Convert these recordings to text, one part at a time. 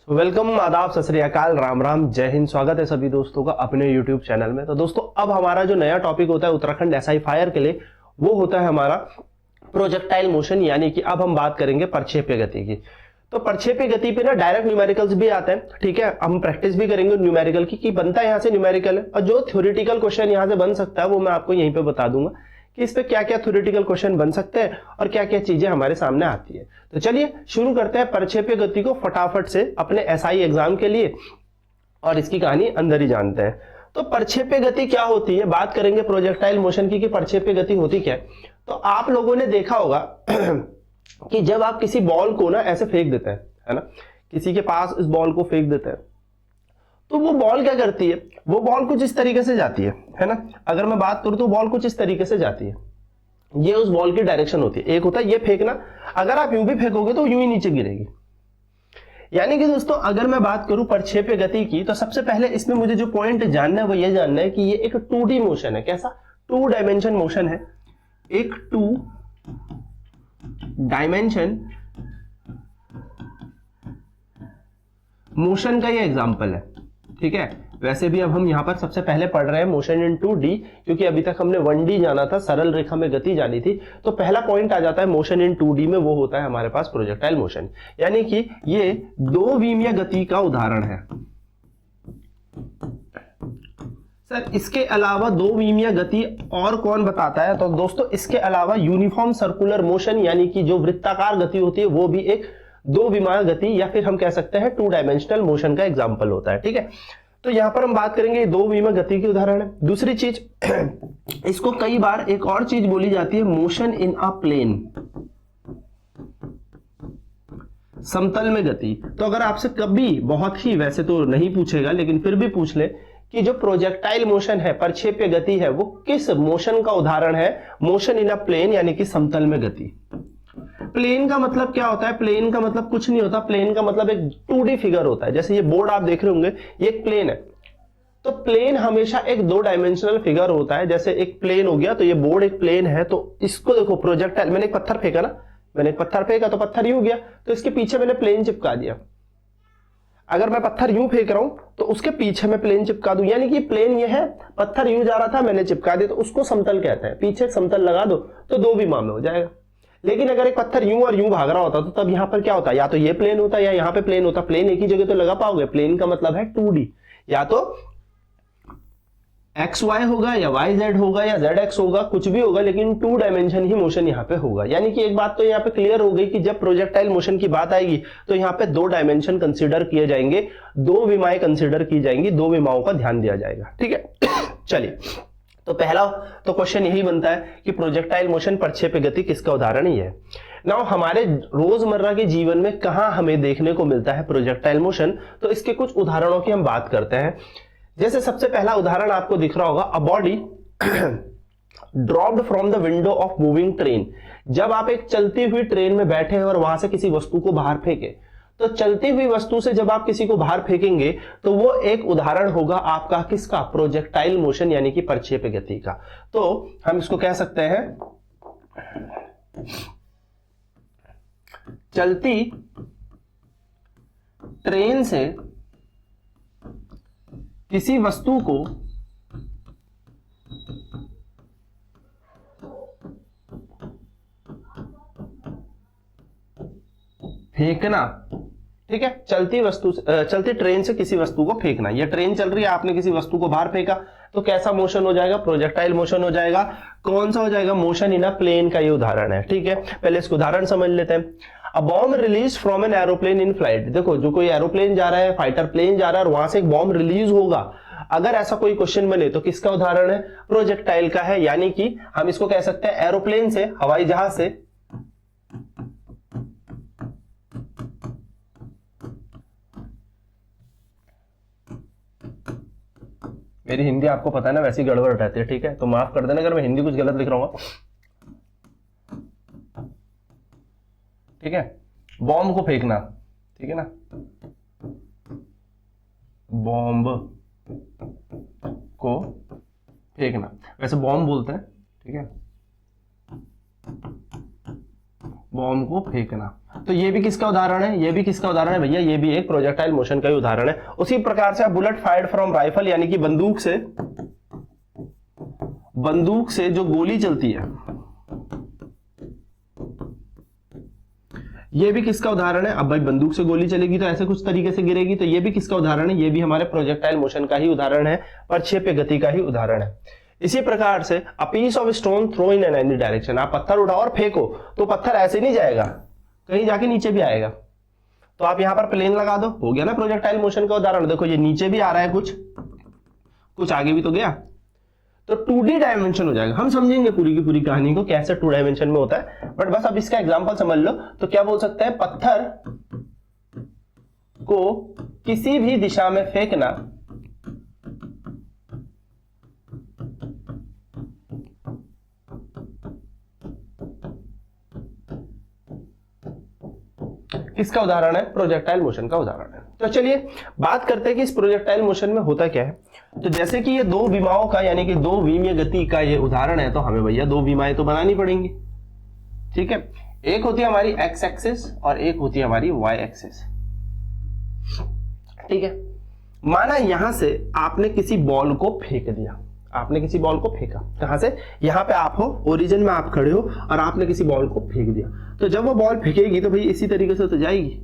Welcome, आदाब, सत श्री अकाल, राम राम, जय हिंद। स्वागत है सभी दोस्तों का अपने YouTube चैनल में। तो दोस्तों अब हमारा जो नया टॉपिक होता है उत्तराखंड एसआई फायर के लिए, वो होता है हमारा प्रोजेक्टाइल मोशन, यानी कि अब हम बात करेंगे प्रक्षेप्य गति की। तो प्रक्षेप्य गति पे ना डायरेक्ट न्यूमेरिकल्स भी आते हैं, ठीक है। हम प्रैक्टिस भी करेंगे न्यूमेरिकल की, बनता है यहाँ से न्यूमेरिकल है, और जो थ्योरेटिकल क्वेश्चन यहाँ से बन सकता है वो मैं आपको यहीं पे बता दूंगा कि इस पे क्या क्या थ्योरेटिकल क्वेश्चन बन सकते हैं और क्या क्या चीजें हमारे सामने आती है। तो चलिए शुरू करते हैं प्रक्षेप्य गति को फटाफट से अपने एसआई एग्जाम के लिए, और इसकी कहानी अंदर ही जानते हैं। तो प्रक्षेप्य गति क्या होती है, बात करेंगे प्रोजेक्टाइल मोशन की कि प्रक्षेप्य गति होती क्या है। तो आप लोगों ने देखा होगा कि जब आप किसी बॉल को ना ऐसे फेंक देते हैं, है ना, किसी के पास इस बॉल को फेंक देते हैं, तो वो बॉल क्या करती है, वो बॉल कुछ इस तरीके से जाती है ना। अगर मैं बात करूं तो बॉल कुछ इस तरीके से जाती है, ये उस बॉल की डायरेक्शन होती है। एक होता है ये फेंकना, अगर आप यूं भी फेंकोगे तो यूं ही नीचे गिरेगी। यानी कि दोस्तों अगर मैं बात करूं प्रक्षेप्य गति की, तो सबसे पहले इसमें मुझे जो पॉइंट जानना है वो ये जानना है कि ये एक 2D मोशन है। कैसा? 2 डायमेंशन मोशन है, एक 2 डायमेंशन मोशन का ये एग्जांपल है, ठीक है। वैसे भी अब हम यहां पर सबसे पहले पढ़ रहे हैं मोशन इन 2D, क्योंकि अभी तक हमने 1D जाना था, सरल रेखा में गति जानी थी। तो पहला पॉइंट आ जाता है मोशन इन 2D में, वो होता है हमारे पास प्रोजेक्टाइल मोशन, यानी कि ये 2 विमीय गति का उदाहरण है। सर इसके अलावा 2 विमीय गति और कौन बताता है? तो दोस्तों इसके अलावा यूनिफॉर्म सर्कुलर मोशन, यानी कि जो वृत्ताकार गति होती है, वो भी एक 2 विमीय गति या फिर हम कह सकते हैं 2 डायमेंशनल मोशन का एग्जांपल होता है, ठीक है। तो यहां पर हम बात करेंगे 2 विमीय गति की उदाहरण है। दूसरी चीज इसको कई बार एक और चीज बोली जाती है, मोशन इन अ प्लेन, समतल में गति। तो अगर आपसे कभी, बहुत ही वैसे तो नहीं पूछेगा लेकिन फिर भी पूछ ले कि जो प्रोजेक्टाइल मोशन है, प्रक्षेप्य गति है, वो किस मोशन का उदाहरण है? मोशन इन अ प्लेन, यानी कि समतल में गति। प्लेन का मतलब क्या होता है? प्लेन का मतलब कुछ नहीं होता, प्लेन का मतलब एक 2D फिगर होता है। जैसे ये बोर्ड आप देख रहे होंगे, ये एक प्लेन है। तो प्लेन हमेशा एक 2 डायमेंशनल फिगर होता है। जैसे एक प्लेन हो गया, तो ये बोर्ड एक प्लेन है। तो इसको देखो, प्रोजेक्टाइल, मैंने एक पत्थर फेंका ना, मैंने एक पत्थर फेंका तो पत्थर यूं गया, तो इसके पीछे मैंने प्लेन चिपका दिया। अगर मैं पत्थर यूं फेंक रहा हूं तो उसके पीछे मैं प्लेन चिपका दूं, यानी कि प्लेन ये है, पत्थर यूं जा रहा था, मैंने चिपका दिया, तो उसको समतल कहते हैं। पीछे समतल लगा दो तो 2 विमा में हो जाएगा। लेकिन अगर एक पत्थर यूं और यूं भाग रहा होता तो तब यहां पर क्या होता? या तो ये प्लेन होता या यहां पे प्लेन होता। प्लेन एक ही जगह तो लगा पाओगे, प्लेन का मतलब है 2D, या तो XY होगा या YZ होगा या ZX होगा, कुछ भी होगा, लेकिन 2 डायमेंशन ही मोशन यहां पे होगा। यानी कि एक बात तो यहां पे क्लियर हो गई कि जब प्रोजेक्टाइल मोशन की बात आएगी तो यहां पे 2 डायमेंशन कंसीडर किए जाएंगे, 2 विमाएं कंसीडर की जाएंगी, 2 विमाओं का ध्यान दिया जाएगा, ठीक है। चलिए, तो पहला तो क्वेश्चन यही बनता है कि प्रोजेक्टाइल मोशन, प्रक्षेप्य गति, किसका उदाहरण ही है। नाउ हमारे रोजमर्रा के जीवन में कहां हमें देखने को मिलता है प्रोजेक्टाइल मोशन, तो इसके कुछ उदाहरणों की हम बात करते हैं। जैसे सबसे पहला उदाहरण आपको दिख रहा होगा, a body dropped from the window of moving train. जब आप एक चलती हुई ट्रेन में बैठे हैं और वहां से किसी वस्तु को बाहर फेंके, तो चलती हुई वस्तु से जब आप किसी को बाहर फेंकेंगे तो वो एक उदाहरण होगा आपका किसका? प्रोजेक्टाइल मोशन, यानी कि प्रक्षेप्य गति का। तो हम इसको कह सकते हैं चलती ट्रेन से किसी वस्तु को फेंकना, ठीक है। चलती ट्रेन से किसी वस्तु को फेंकना। ये ट्रेन चल रही है, आपने किसी वस्तु को बाहर फेंका, तो कैसा मोशन हो जाएगा? प्रोजेक्टाइल मोशन हो जाएगा। कौन सा हो जाएगा? मोशन इन अ प्लेन का ये उदाहरण है, ठीक है। पहले इसको उदाहरण समझ लेते हैं। A bomb release from an aeroplane in flight. देखो, जो कोई एरोप्लेन जा रहा है, फाइटर प्लेन जा रहा है, और वहां से एक बॉम्ब रिलीज होगा, अगर ऐसा कोई क्वेश्चन बने तो किसका उदाहरण है? प्रोजेक्टाइल का है। यानी कि हम इसको कह सकते हैं एरोप्लेन से, हवाई जहाज से मेरी हिंदी आपको पता है ना, वैसी गड़बड़ रहती है, ठीक है, तो माफ कर देना अगर मैं हिंदी कुछ गलत लिख रहा हूँ, ठीक है। बॉम्ब को फेंकना, ठीक है ना, बॉम्ब को फेंकना, वैसे बॉम्ब बोलते हैं, ठीक है, बॉम्ब को फेंकना। तो ये भी किसका उदाहरण है, ये भी किसका उदाहरण है भैया, ये भी एक प्रोजेक्टाइल मोशन का ही उदाहरण है। उसी प्रकार से बुलेट फायर्ड फ्रॉम राइफल यानी कि बंदूक से जो गोली चलती है, ये भी किसका उदाहरण है। अब भाई बंदूक से गोली चलेगी तो ऐसे कुछ तरीके से गिरेगी, तो ये भी किसका उदाहरण है, ये भी हमारे प्रोजेक्टाइल मोशन का ही उदाहरण है, प्रक्षेप्य गति का ही उदाहरण है। इसी प्रकार से a piece of stone throw in an any direction, आप पत्थर उठाओ और फेंको तो पत्थर ऐसे नहीं जाएगा, कहीं जाके नीचे भी आएगा। तो आप यहां पर प्लेन लगा दो, हो गया ना प्रोजेक्टाइल मोशन का उदाहरण। देखो ये नीचे भी आ रहा है, कुछ आगे भी तो गया, तो 2D डायमेंशन हो जाएगा। हम समझेंगे पूरी की पूरी कहानी को कैसे 2 डायमेंशन में होता है, बट बस अब इसका एग्जांपल समझ लो। तो क्या बोल सकते हैं, पत्थर को किसी भी दिशा में फेंकना किसका उदाहरण है, प्रोजेक्टाइल मोशन का उदाहरण है। तो चलिए बात करते हैं कि इस प्रोजेक्टाइल मोशन में होता क्या है। तो जैसे कि ये 2 विमाओं का यानी कि 2 विमीय गति का ये उदाहरण है, तो हमें भैया 2 विमाएं तो बनानी पड़ेंगी, ठीक है। एक होती है हमारी एक्स एक्सिस और एक होती है हमारी वाई एक्सिस, ठीक है। माना यहां से आपने किसी बॉल को फेंक दिया, आपने किसी बॉल को फेंका, कहां से, यहां पे आप हो, ओरिजिन में आप खड़े हो और आपने किसी बॉल को फेंक दिया। तो जब वो बॉल फेंकेगी तो भाई इसी तरीके से तो जाएगी।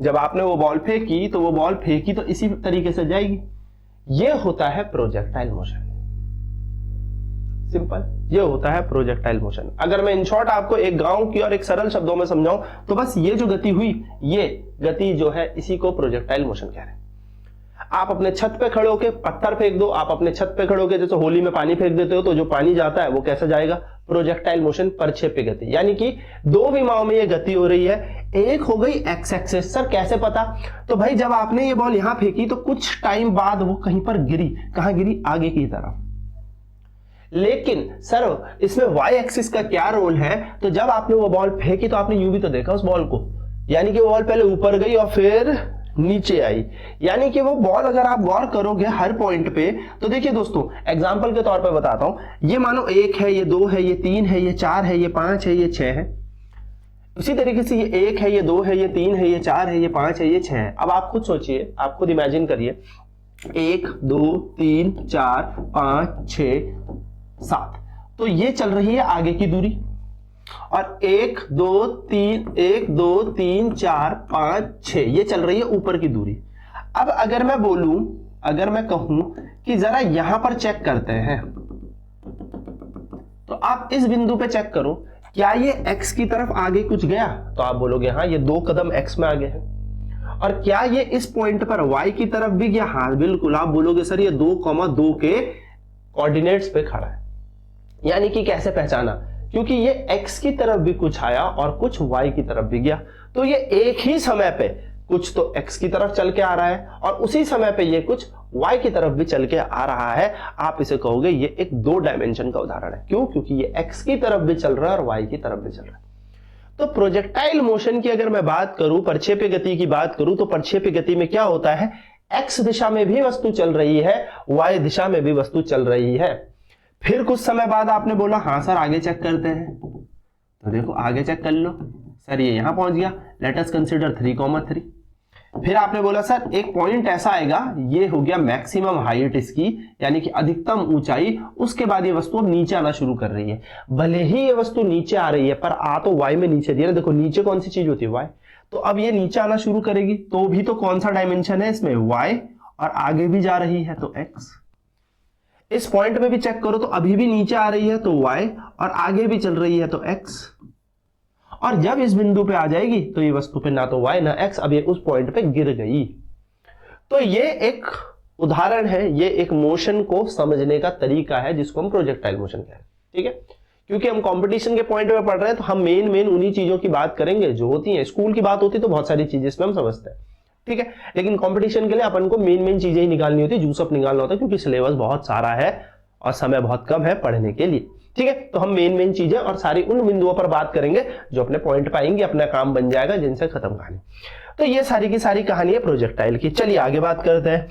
जब आपने वो बॉल फेंकी तो वो बॉल फेंकी तो इसी तरीके से जाएगी। ये होता है प्रोजेक्टाइल मोशन, सिंपल, ये होता है प्रोजेक्टाइल मोशन। अगर मैं इन शॉर्ट आपको एक गांव की और एक सरल शब्दों में समझाऊं तो बस ये जो गति हुई, ये गति जो है इसी को प्रोजेक्टाइल मोशन कह रहे हैं। आप अपने छत पे खड़े होकर पत्थर फेंक दो, आप अपने छत पे खड़े होकर जैसे होली में पानी फेंक देते हो, तो जो पानी जाता है वो कैसे जाएगा, प्रोजेक्टाइल मोशन, प्रक्षेप्य गति। यानी कि 2 विमाओं में ये गति हो रही है। एक हो गई एक्स एक्सिस, सर कैसे पता, तो भाई जब आपने ये बॉल यहां फेंकी तो कुछ टाइम बाद वो कहीं पर गिरी, कहां गिरी, आगे की तरफ। लेकिन सर इसमें वाई एक्सिस का क्या रोल है, तो जब आपने वो बॉल फेंकी तो आपने यूं भी तो देखा उस बॉल को, यानी कि वो बॉल पहले ऊपर गई और फिर नीचे आई। यानी कि वो बॉल अगर आप गौर करोगे हर पॉइंट पे, तो देखिए दोस्तों एग्जांपल के तौर पे बताता हूं, ये मानो 1 है, ये 2 है, ये 3 है, ये 4 है, ये 5 है, ये 6 है। उसी तरीके से ये 1 है, ये 2 है, ये 3 है, ये 4 है, ये 5 है, ये 6 है। अब आप खुद सोचिए, आप खुद इमेजिन करिए, 1 2 3 4 5 6 7, तो ये चल रही है आगे की दूरी, और 1 2 3 4 5 6 ये चल रही है ऊपर की दूरी। अब अगर मैं बोलूं, अगर मैं कहूं कि जरा यहां पर चेक करते हैं, तो आप इस बिंदु पे चेक करो, क्या ये x की तरफ आगे कुछ गया, तो आप बोलोगे हाँ ये 2 कदम x में आगे है। और क्या ये इस पॉइंट पर y की तरफ भी गया, हाँ बिल्कुल, आप बोलोगे सर ये 2,2 के कोऑर्डिनेट्स पे खड़ा है। यानी कि कैसे पहचाना, क्योंकि ये x की तरफ भी कुछ आया और कुछ y की तरफ भी गया, तो ये एक ही समय पे कुछ तो x की तरफ चल के आ रहा है और उसी समय पे ये कुछ y की तरफ भी चल के आ रहा है। आप इसे कहोगे ये एक 2 डायमेंशन का उदाहरण है। क्यों, क्योंकि ये x की तरफ भी चल रहा है और y की तरफ भी चल रहा है। तो प्रोजेक्टाइल मोशन की अगर मैं बात करूं, प्रक्षेप्य गति की बात करूं, तो प्रक्षेप्य गति में क्या होता है, x दिशा में भी वस्तु चल रही है, y दिशा में भी वस्तु चल रही है। फिर कुछ समय बाद आपने बोला हाँ सर आगे चेक करते हैं, तो देखो आगे चेक कर लो, सर ये यहां पहुंच गया, लेट अस कंसीडर 3,3। फिर आपने बोला सर एक पॉइंट ऐसा आएगा, ये हो गया मैक्सिमम हाइट इसकी, यानी कि अधिकतम ऊंचाई। उसके बाद ये वस्तु अब नीचे आना शुरू कर रही है। भले ही ये वस्तु नीचे आ रही है पर आ तो y में नीचे रही है। देखो नीचे कौन सी चीज होती है, y। तो अब ये नीचे आना शुरू करेगी, तो भी तो कौन सा डायमेंशन है इसमें, y, और आगे भी जा रही है तो x। इस पॉइंट में भी चेक करो तो अभी भी नीचे आ रही है तो y, और आगे भी चल रही है तो x। और जब इस बिंदु पे आ जाएगी तो ये वस्तु पे ना तो y ना x, अब ये उस पॉइंट पे गिर गई। तो ये एक उदाहरण है, ये एक मोशन को समझने का तरीका है जिसको हम प्रोजेक्टाइल मोशन कह रहे हैं, ठीक है। क्योंकि हम कंपटीशन के पॉइंट पे पढ़ रहे हैं तो हम मेन उन्हीं चीजों की बात करेंगे जो होती हैं। स्कूल की बात होती तो बहुत सारी चीजें इसमें हम समझते हैं, ठीक है। लेकिन कंपटीशन के लिए अपन को मेन चीजें ही निकालनी होती है, जूसअप निकालना होता है, क्योंकि सिलेबस बहुत सारा है और समय बहुत कम है पढ़ने के लिए, ठीक है। तो हम मेन चीजें और सारी उन बिंदुओं पर बात करेंगे जो अपने पॉइंट पाएंगे, अपना काम बन जाएगा, जिनसे खत्म कहानी। तो ये सारी की सारी कहानी है प्रोजेक्टाइल की। चलिए आगे बात करते हैं।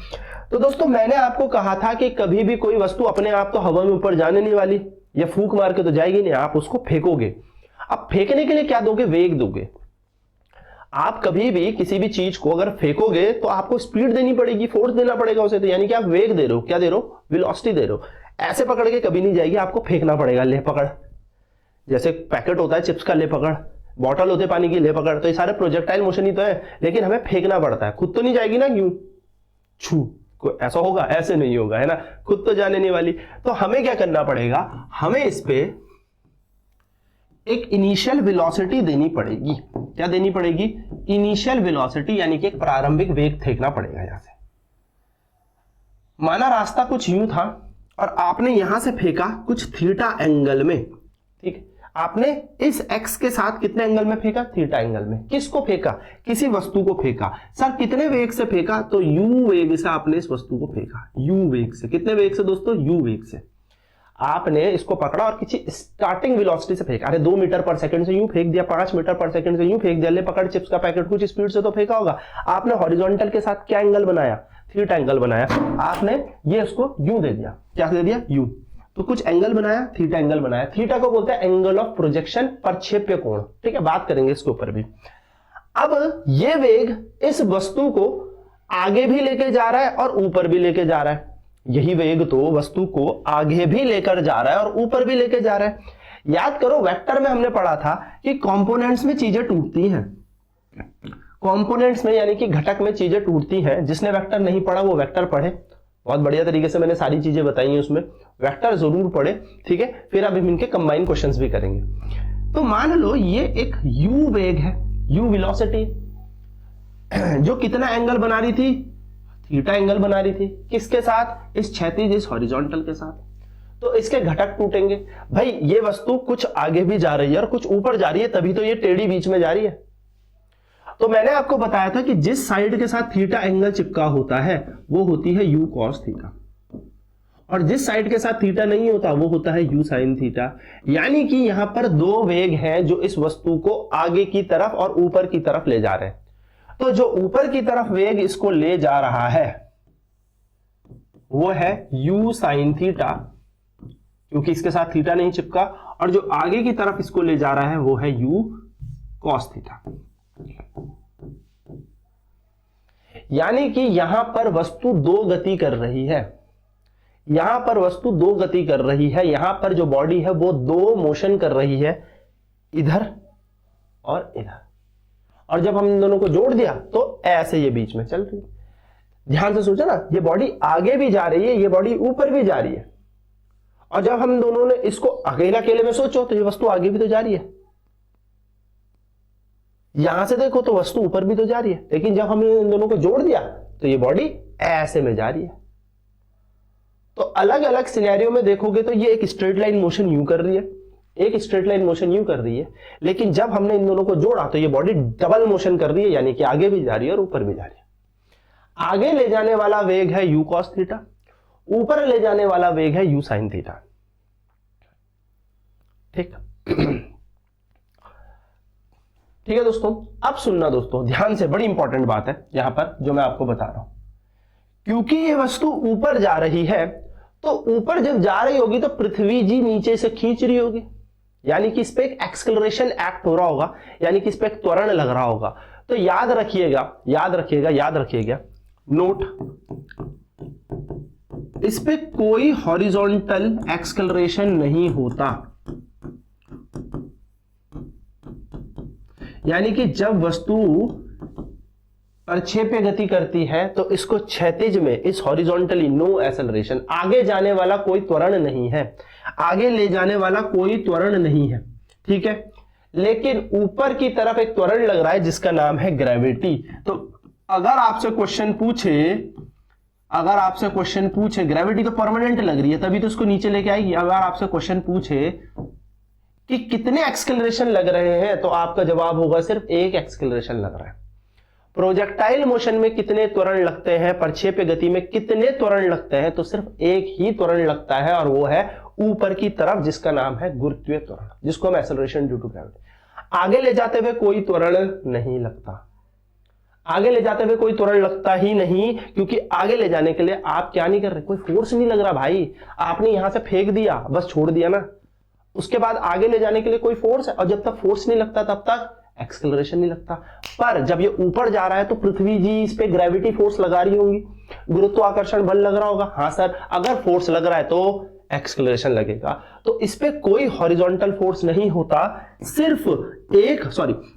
तो दोस्तों मैंने आपको कहा था कि कभी भी कोई वस्तु अपने आप तो हवा में ऊपर जाने नहीं वाली, या फूंक मार के तो जाएगी नहीं, आप उसको फेंकोगे। अब फेंकने के लिए क्या दोगे, वेग दोगे। आप कभी भी किसी भी चीज को अगर फेंकोगे तो आपको स्पीड देनी पड़ेगी, फोर्स देना पड़ेगा उसे, तो यानी कि आप वेग दे रहे हो, क्या दे रहे हो, वेलोसिटी दे रहे हो। ऐसे पकड़ के कभी नहीं जाएगी, आपको फेंकना पड़ेगा, ले पकड़। जैसे पैकेट होता है चिप्स का, ले पकड़, बॉटल होते पानी की, ले पकड़। तो ये सारे प्रोजेक्टाइल मोशन ही तो है, लेकिन हमें फेंकना पड़ता है, खुद तो नहीं जाएगी ना, यूं छू ऐसा होगा, ऐसे नहीं होगा, है ना, खुद तो जाने नहीं वाली। तो हमें क्या करना पड़ेगा, हमें इस पे एक इनिशियल वेलोसिटी देनी पड़ेगी। क्या देनी पड़ेगी, इनिशियल वेलोसिटी, यानी कि एक प्रारंभिक वेग फेंकना पड़ेगा। यहां से माना रास्ता कुछ यूं था और आपने यहां से फेंका कुछ थीटा एंगल में, ठीक है। आपने इस एक्स के साथ कितने एंगल में फेंका, थीटा एंगल में। किसको फेंका, किसी वस्तु को फेंका। सर कितने वेग से फेंका, तो यू वेग से आपने इस वस्तु को फेंका, यू वेग से। कितने वेग से दोस्तों, यू वेग से। आपने इसको पकड़ा और किसी स्टार्टिंग वेलोसिटी से फेंका। अरे 2 मीटर पर सेकंड से यूं फेंक दिया, 5 मीटर पर सेकंड से यूं फेंक दिया, ले पकड़ चिप्स का पैकेट, कुछ स्पीड से तो फेंका होगा। आपने हॉरिजॉन्टल के साथ क्या एंगल बनाया, थीटा एंगल बनाया। आपने ये उसको यूं दे दिया, क्या दे दिया, यू, तो कुछ एंगल बनाया, थीटा एंगल बनाया। थीटा को बोलते हैं एंगल ऑफ प्रोजेक्शन, प्रक्षेप्य कोण, ठीक है, बात करेंगे इसके ऊपर भी। अब ये वेग इस वस्तु को आगे भी लेके जा रहा है और ऊपर भी लेके जा रहा है। यही वेग तो वस्तु को आगे भी लेकर जा रहा है और ऊपर भी लेके जा रहा है। याद करो वेक्टर में हमने पढ़ा था कि कंपोनेंट्स में चीजें टूटती हैं, कंपोनेंट्स में यानी कि घटक में चीजें टूटती हैं। जिसने वेक्टर नहीं पढ़ा वो वेक्टर पढ़े, बहुत बढ़िया तरीके से मैंने सारी चीजें बताई हैं उसमें, वेक्टर जरूर पढ़े, ठीक है। फिर अब हम इनके कंबाइन क्वेश्चंस भी करेंगे। तो मान लो ये एक u वेग है, u वेलोसिटी, जो कितना एंगल बना रही थी, थीटा एंगल बना रही थी। किसके साथ, इस क्षैतिज, इस हॉरिजॉन्टल के साथ। तो इसके घटक टूटेंगे। भाई ये वस्तु कुछ आगे भी जा रही है और कुछ ऊपर जा रही है, तभी तो ये टेढ़ी बीच में जा रही है। तो मैंने आपको बताया था कि जिस साइड के साथ थीटा एंगल चिपका होता है वो होती है u cos थीटा, और जिस साइड के साथ थीटा नहीं होता वो होता है u sin थीटा। यानी कि यहां पर दो वेग हैं जो इस वस्तु को आगे की तरफ और ऊपर की तरफ ले जा रहे हैं। तो जो ऊपर की तरफ वेग इसको ले जा रहा है वो है u sin थीटा, क्योंकि इसके साथ थीटा नहीं चिपका, और जो आगे की तरफ इसको ले जा रहा है वो है u cos थीटा। यानी कि यहां पर वस्तु दो गति कर रही है, यहां पर वस्तु दो गति कर रही है, यहां पर जो बॉडी है वो दो मोशन कर रही है, इधर और इधर। और जब हम इन दोनों को जोड़ दिया तो ऐसे ये बीच में चल रही है। ध्यान से सोचा ना, ये बॉडी आगे भी जा रही है, ये बॉडी ऊपर भी जा रही है। और जब हम दोनों ने इसको अकेले अकेले में सोचो तो ये वस्तु आगे भी तो जा रही है, यहां से देखो तो वस्तु ऊपर भी तो जा रही है। लेकिन जब हमने इन दोनों को जोड़ दिया तो ये बॉडी ऐसे में जा रही है। तो अलग अलग सिनेरियो में देखोगे तो ये एक स्ट्रेट लाइन मोशन यूं कर रही है, एक स्ट्रेट लाइन मोशन यूं कर रही है। लेकिन जब हमने इन दोनों को जोड़ा तो ये बॉडी डबल मोशन कर रही है, यानी कि आगे भी जा रही है और ऊपर भी जा रही है। आगे ले जाने वाला वेग है u cos थीटा, ऊपर ले जाने वाला वेग है u sin थीटा, ठीक ठीक है दोस्तों। अब सुनना दोस्तों ध्यान से, बड़ी इंपॉर्टेंट बात है यहां पर जो मैं आपको बता रहा हूं। क्योंकि ये वस्तु ऊपर जा रही है, तो ऊपर जब जा रही होगी तो पृथ्वी जी नीचे से खींच रही होगी, यानी कि इस पे एक एक्सलरेशन एक्ट हो रहा होगा, यानी कि इस पे एक त्वरण लग रहा होगा। तो याद रखिएगा, याद रखिएगा, याद रखिएगा, नोट, इस पे कोई हॉरिजॉन्टल एक्सलरेशन नहीं होता। यानी कि जब वस्तु प्रक्षेप्य गति करती है तो इसको क्षैतिज में, इस हॉरिजॉन्टली, नो एक्सेलरेशन, आगे जाने वाला कोई त्वरण नहीं है, आगे ले जाने वाला कोई त्वरण नहीं है, ठीक है। लेकिन ऊपर की तरफ एक त्वरण लग रहा है जिसका नाम है ग्रेविटी। तो अगर आपसे क्वेश्चन पूछे, अगर आपसे क्वेश्चन पूछे, ग्रेविटी तो परमानेंट लग रही है तभी तो उसको नीचे लेके आएगी। अगर आपसे क्वेश्चन पूछे कि कितने एक्सेलरेशन लग रहे हैं तो आपका जवाब होगा सिर्फ एक एक्सेलरेशन लग रहा है। प्रोजेक्टाइल मोशन में कितने त्वरण लगते हैं, प्रक्षेप्य गति में कितने त्वरण लगते हैं, तो सिर्फ एक ही त्वरण लगता है और वो है ऊपर की तरफ, जिसका नाम है गुरुत्वीय त्वरण, जिसको हम एक्सेलरेशन ड्यू टू ग्रेविटी। आगे ले जाते हुए कोई त्वरण नहीं लगता, आगे ले जाते हुए कोई त्वरण लगता ही नहीं, क्योंकि आगे ले जाने के लिए आप क्या नहीं कर रहे, कोई फोर्स नहीं लग रहा भाई। आपने यहां से फेंक दिया, बस छोड़ दिया ना, उसके बाद आगे ले जाने के लिए कोई फोर्स है, और जब तक फोर्स नहीं लगता तब तक एक्सेलरेशन नहीं लगता। पर जब ये ऊपर जा रहा है तो पृथ्वी जी इस पे ग्रेविटी फोर्स लगा रही होंगी, गुरुत्वाकर्षण बल लग रहा होगा। हाँ सर, अगर फोर्स लग रहा है तो एक्सेलरेशन लगेगा। तो इस पे कोई हॉरिजॉन्टल फोर्स नहीं होता, सिर्फ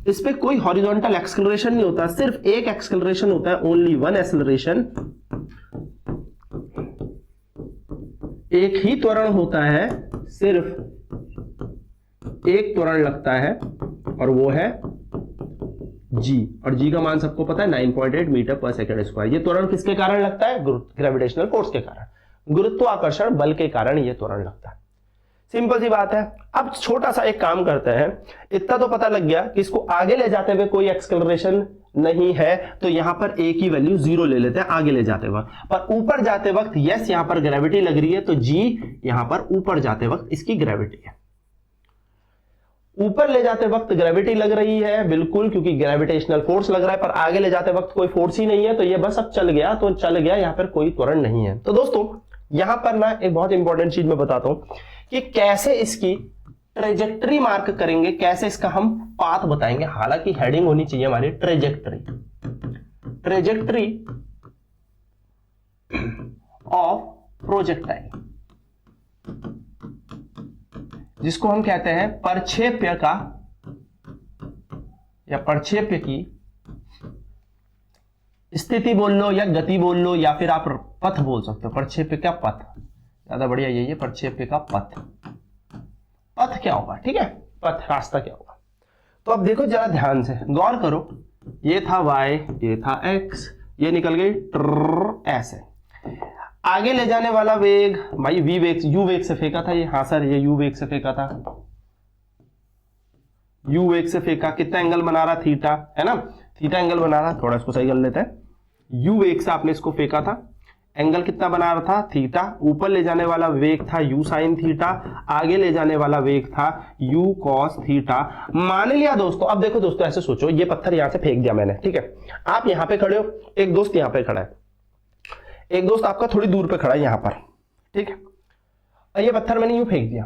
इस पे कोई हॉरिजॉन्टल एक्सेलरेशन नहीं होता, सिर्फ एक एक्सेलरेशन होता है, ओनली वन एक्सेलरेशन। एक ही त्वरण होता है, सिर्फ एक त्वरण लगता है, और वो है g, और g का मान सबको पता है 9.8 मीटर पर सेकेंड स्क्वायर। ये त्वरण किसके कारण लगता है? ग्रेविटेशनल फोर्स के कारण, गुरुत्वाकर्षण बल के कारण ये त्वरण लगता है। सिंपल सी बात है। अब छोटा सा एक काम करते हैं, इतना तो पता लग गया कि इसको आगे ले जाते हुए कोई एक्सेलरेशन नहीं है, तो यहां पर a की वैल्यू 0 ले लेते हैं आगे ले जाते वक्त। पर ऊपर जाते वक्त यस यहां पर ग्रेविटी लग रही है, तो g यहां पर ऊपर जाते वक्त इसकी ग्रेविटी है। ऊपर ले जाते वक्त ग्रेविटी लग रही है बिल्कुल, क्योंकि ग्रेविटेशनल फोर्स लग रहा है, पर आगे ले जाते वक्त कोई फोर्स ही नहीं है, तो ये बस अब चल गया तो चल गया, यहां पर कोई त्वरण नहीं है। तो दोस्तों यहां पर ना एक बहुत इंपॉर्टेंट चीज मैं बताता हूं कि कैसे इसकी ट्रेजेक्टरी मार्क करेंगे, कैसे इसका हम पाथ बताएंगे। हालांकि हेडिंग होनी चाहिए हमारी ट्रेजेक्टरी ऑफ प्रोजेक्टाइल, जिसको हम कहते हैं प्रक्षेप्य का या प्रक्षेप्य की स्थिति बोल लो या गति बोल लो, या फिर आप पथ बोल सकते हो। प्रक्षेप्य का पथ ज्यादा बढ़िया यही है, प्रक्षेप्य का पथ। पथ क्या होगा? ठीक है, पथ रास्ता क्या होगा। तो अब देखो जरा ध्यान से गौर करो, ये था y, ये था x, ये निकल गई ऐसे। आगे ले जाने वाला वेग भाई v वेग, u वेग से फेंका था ये। हाँ सर, ये u वेग से फेंका था, u वेग से फेंका। कितना एंगल बना रहा? थीटा, है ना, थीटा एंगल बना रहा। थोड़ा इसको सही कर लेते हैं। u वेग से आपने इसको फेंका था, एंगल कितना बना रहा था? थीटा। ऊपर ले जाने वाला वेग था u साइन थीटा, आगे ले जाने वाला वेग था u कॉस थीटा। मान लिया दोस्तों, अब देखो दोस्तों ऐसे सोचो, ये पत्थर यहां से फेंक दिया मैंने, ठीक है, आप यहां पे खड़े हो, एक दोस्त यहां पे खड़ा है, एक दोस्त आपका थोड़ी दूर पे खड़ा है यहां पर, ठीक है, और ये पत्थर मैंने यूं फेंक दिया।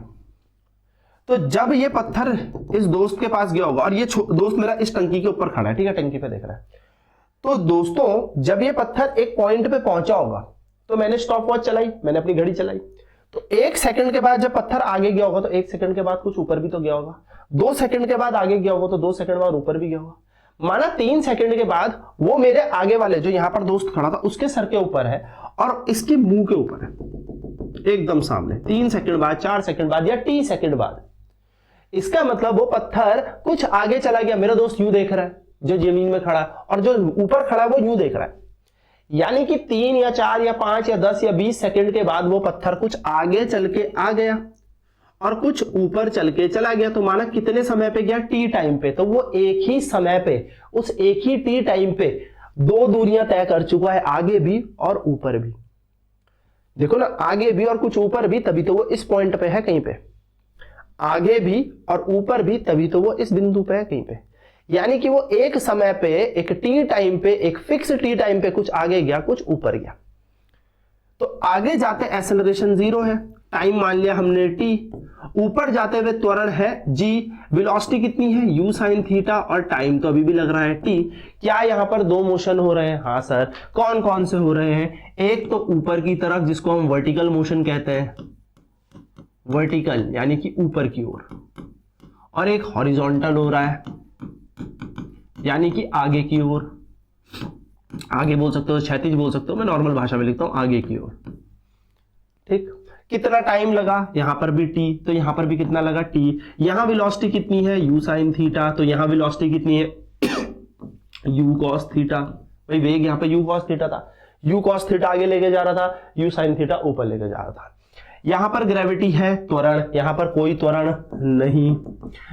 तो जब ये पत्थर इस दोस्त के पास गया होगा, और ये दोस्त मेरा इस टंकी के ऊपर खड़ा है, ठीक है, टंकी पे देख रहा है, तो दोस्तों जब ये पत्थर एक पॉइंट पे पहुंचा होगा, तो मैंने स्टॉप वॉच चलाई, मैंने अपनी घड़ी चलाई, तो 1 सेकंड के बाद जब पत्थर आगे गया होगा, तो 1 सेकंड के बाद कुछ ऊपर भी तो गया होगा। 2 सेकंड के बाद आगे गया होगा, तो 2 सेकंड बाद ऊपर भी गया होगा। माना 3 सेकंड के बाद वो मेरे आगे वाले जो यहां पर दोस्त खड़ा था उसके सर के ऊपर है और इसके मुंह के ऊपर है, एकदम सामने। 3 सेकंड बाद, 4 सेकंड बाद, या t सेकंड बाद, इसका मतलब वो पत्थर कुछ आगे चला गया। मेरा दोस्त यूं देख रहा है जो जमीन में खड़ा है, और जो ऊपर खड़ा है वो यूं देख रहा है। यानी कि 3 या 4 या 5 या 10 या 20 सेकंड के बाद वो पत्थर कुछ आगे चल के आ गया और कुछ ऊपर चल के चला गया। तो माना कितने समय पे गया? t टाइम पे। तो वो एक ही समय पे, उस एक ही t टाइम पे 2 दूरियां तय कर चुका है, आगे भी और ऊपर भी। देखो ना, आगे भी और कुछ ऊपर भी, तभी तो वो इस पॉइंट पे है कहीं पे। आगे भी और ऊपर भी, तभी तो वो इस बिंदु पे है कहीं पे। यानी कि वो एक समय पे, एक t टाइम पे, एक फिक्स t टाइम पे कुछ आगे गया, कुछ ऊपर गया। तो आगे जाते एक्सेलरेशन 0 है, टाइम मान लिया हमने t। ऊपर जाते हुए त्वरण है g, वेलोसिटी कितनी है? u साइन थीटा, और टाइम तो अभी भी लग रहा है t। क्या यहां पर 2 मोशन हो रहे हैं? हाँ सर। कौन कौन से हो रहे हैं? एक तो ऊपर की तरफ, जिसको हम वर्टिकल मोशन कहते हैं, वर्टिकल यानी कि ऊपर की ओर, और एक हॉरिजॉन्टल हो रहा है यानी कि आगे की ओर। आगे बोल सकते हो, क्षैतिज बोल सकते हो, मैं नॉर्मल भाषा में लिखता हूं आगे की ओर। ठीक, कितना टाइम लगा? यहां पर भी t, तो यहां पर भी कितना लगा? t। यहां वेलोसिटी कितनी है? u साइन थीटा, तो यहां वेलोसिटी कितनी है? u cos theta. भाई वेग यहां पे u कॉस थीटा था, u कॉस थीटा आगे लेके जा रहा था, u साइन थीटा ऊपर लेके जा रहा था। यहां पर ग्रेविटी है, त्वरण, यहां पर कोई त्वरण नहीं।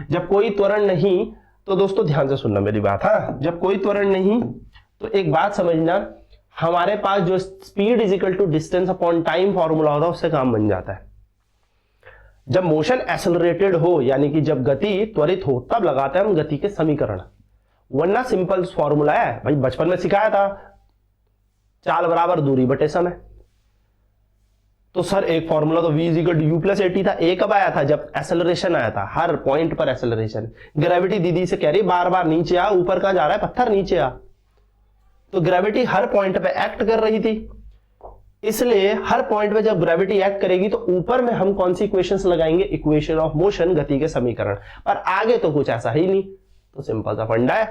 जब कोई त्वरण नहीं, तो दोस्तों ध्यान से सुनना मेरी बात। हाँ, जब कोई त्वरण नहीं तो एक बात समझना, हमारे पास जो speed is equal to distance upon time formula होता है, उससे काम बन जाता है। जब मोशन एक्सेलरेटेड हो, यानी कि जब गति त्वरित हो, तब लगाते हैं हम गति के समीकरण, वरना सिंपल फॉर्मूला है भाई, बचपन में सिखाया था, चाल बराबर दूरी बटे समय। तो सर एक फॉर्मूला तो v equal to u plus at था, ए कब आया था? जब एक्सेलरेशन आया था, हर पॉइंट पर एक्सेलरेशन। ग्रेविटी दीदी से कह रही बार बार नीचे आ, ऊपर कहां जा रहा है पत्थर, नीचे आ। तो ग्रेविटी हर पॉइंट पे एक्ट कर रही थी, इसलिए हर पॉइंट पे जब ग्रेविटी एक्ट करेगी तो ऊपर में हम कौन सी इक्वेशंस लगाएंगे? इक्वेशन ऑफ मोशन, गति के समीकरण। पर आगे तो कुछ ऐसा ही नहीं, तो सिंपल सा फंडा है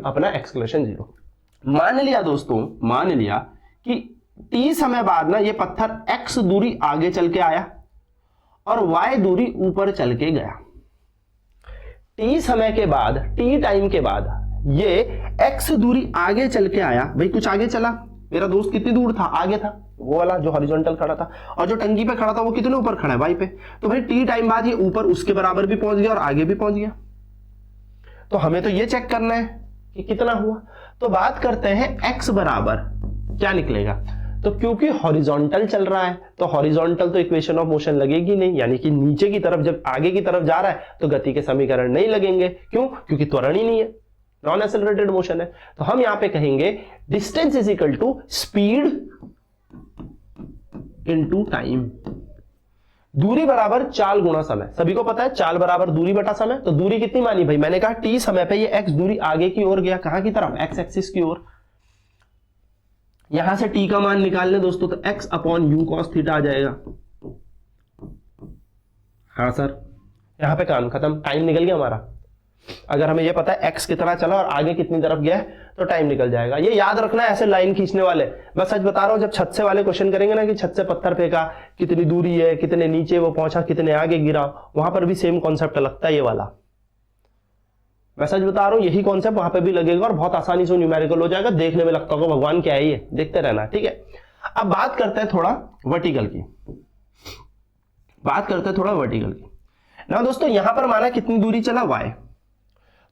अपना एक्सक्लेशन जीरो। मान लिया दोस्तों, मान लिया कि t समय बाद ना ये पत्थर x दूरी आगे चल के आया और y दूरी ऊपर चल के गया। t समय के बाद, t टाइम के बाद ये x दूरी आगे चल के आया। भाई कुछ आगे चला, मेरा दोस्त कितनी दूर था? आगे था, वो वाला जो हॉरिजॉन्टल खड़ा था, और जो टंकी पे खड़ा था वो कितने ऊपर खड़ा है? y पे। तो भाई t टाइम बाद ये ऊपर उसके बराबर भी पहुंच गया और आगे भी पहुंच गया। तो हमें तो ये चेक करना है कि कितना हुआ। तो बात करते हैं x बराबर क्या निकलेगा। तो क्योंकि हॉरिजॉन्टल चल रहा है तो हॉरिजॉन्टल तो इक्वेशन ऑफ मोशन लगेगी नहीं, यानी कि नीचे की तरफ जब आगे की तरफ जा रहा है तो गति के समीकरण नहीं लगेंगे। क्यों? क्योंकि त्वरण ही नहीं है, नॉन एक्सेलरेटेड मोशन है। तो हम यहां पे कहेंगे distance is equal to speed into time. दूरी बराबर चाल गुणा समय। सभी को पता है चाल बराबर दूरी बटा समय। तो दूरी कितनी मानी भाई? मैंने कहा t समय पे ये x दूरी आगे की ओर गया, कहां की तरफ? x एक्सिस की ओर। यहां से t का मान निकाल लें दोस्तों, तो x upon u cos theta आ जाएगा। हाँ सर, यहां पे काम खत्म, टाइम निकल गया हमारा। अगर हमें यह पता है x कितना चला और आगे कितनी तरफ गया तो टाइम निकल जाएगा। ये याद रखना है, ऐसे लाइन खींचने वाले। मैं सच बता रहा हूं, जब छत से वाले क्वेश्चन करेंगे ना कि छत से पत्थर फेंका, कितनी दूरी है, कितने नीचे वो पहुंचा, कितने आगे गिरा, वहां पर भी सेम कॉन्सेप्ट लगता है ये वाला। मैं सच बता रहा हूं, यही कॉन्सेप्ट वहां पे भी लगेगा और बहुत आसानी से न्यूमेरिकल हो जाएगा। देखने में लगता होगा भगवान क्या है ये, देखते रहना, ठीक है। अब बात करते हैं थोड़ा वर्टिकल की, ना दोस्तों यहां पर माना कितनी दूरी चला? y।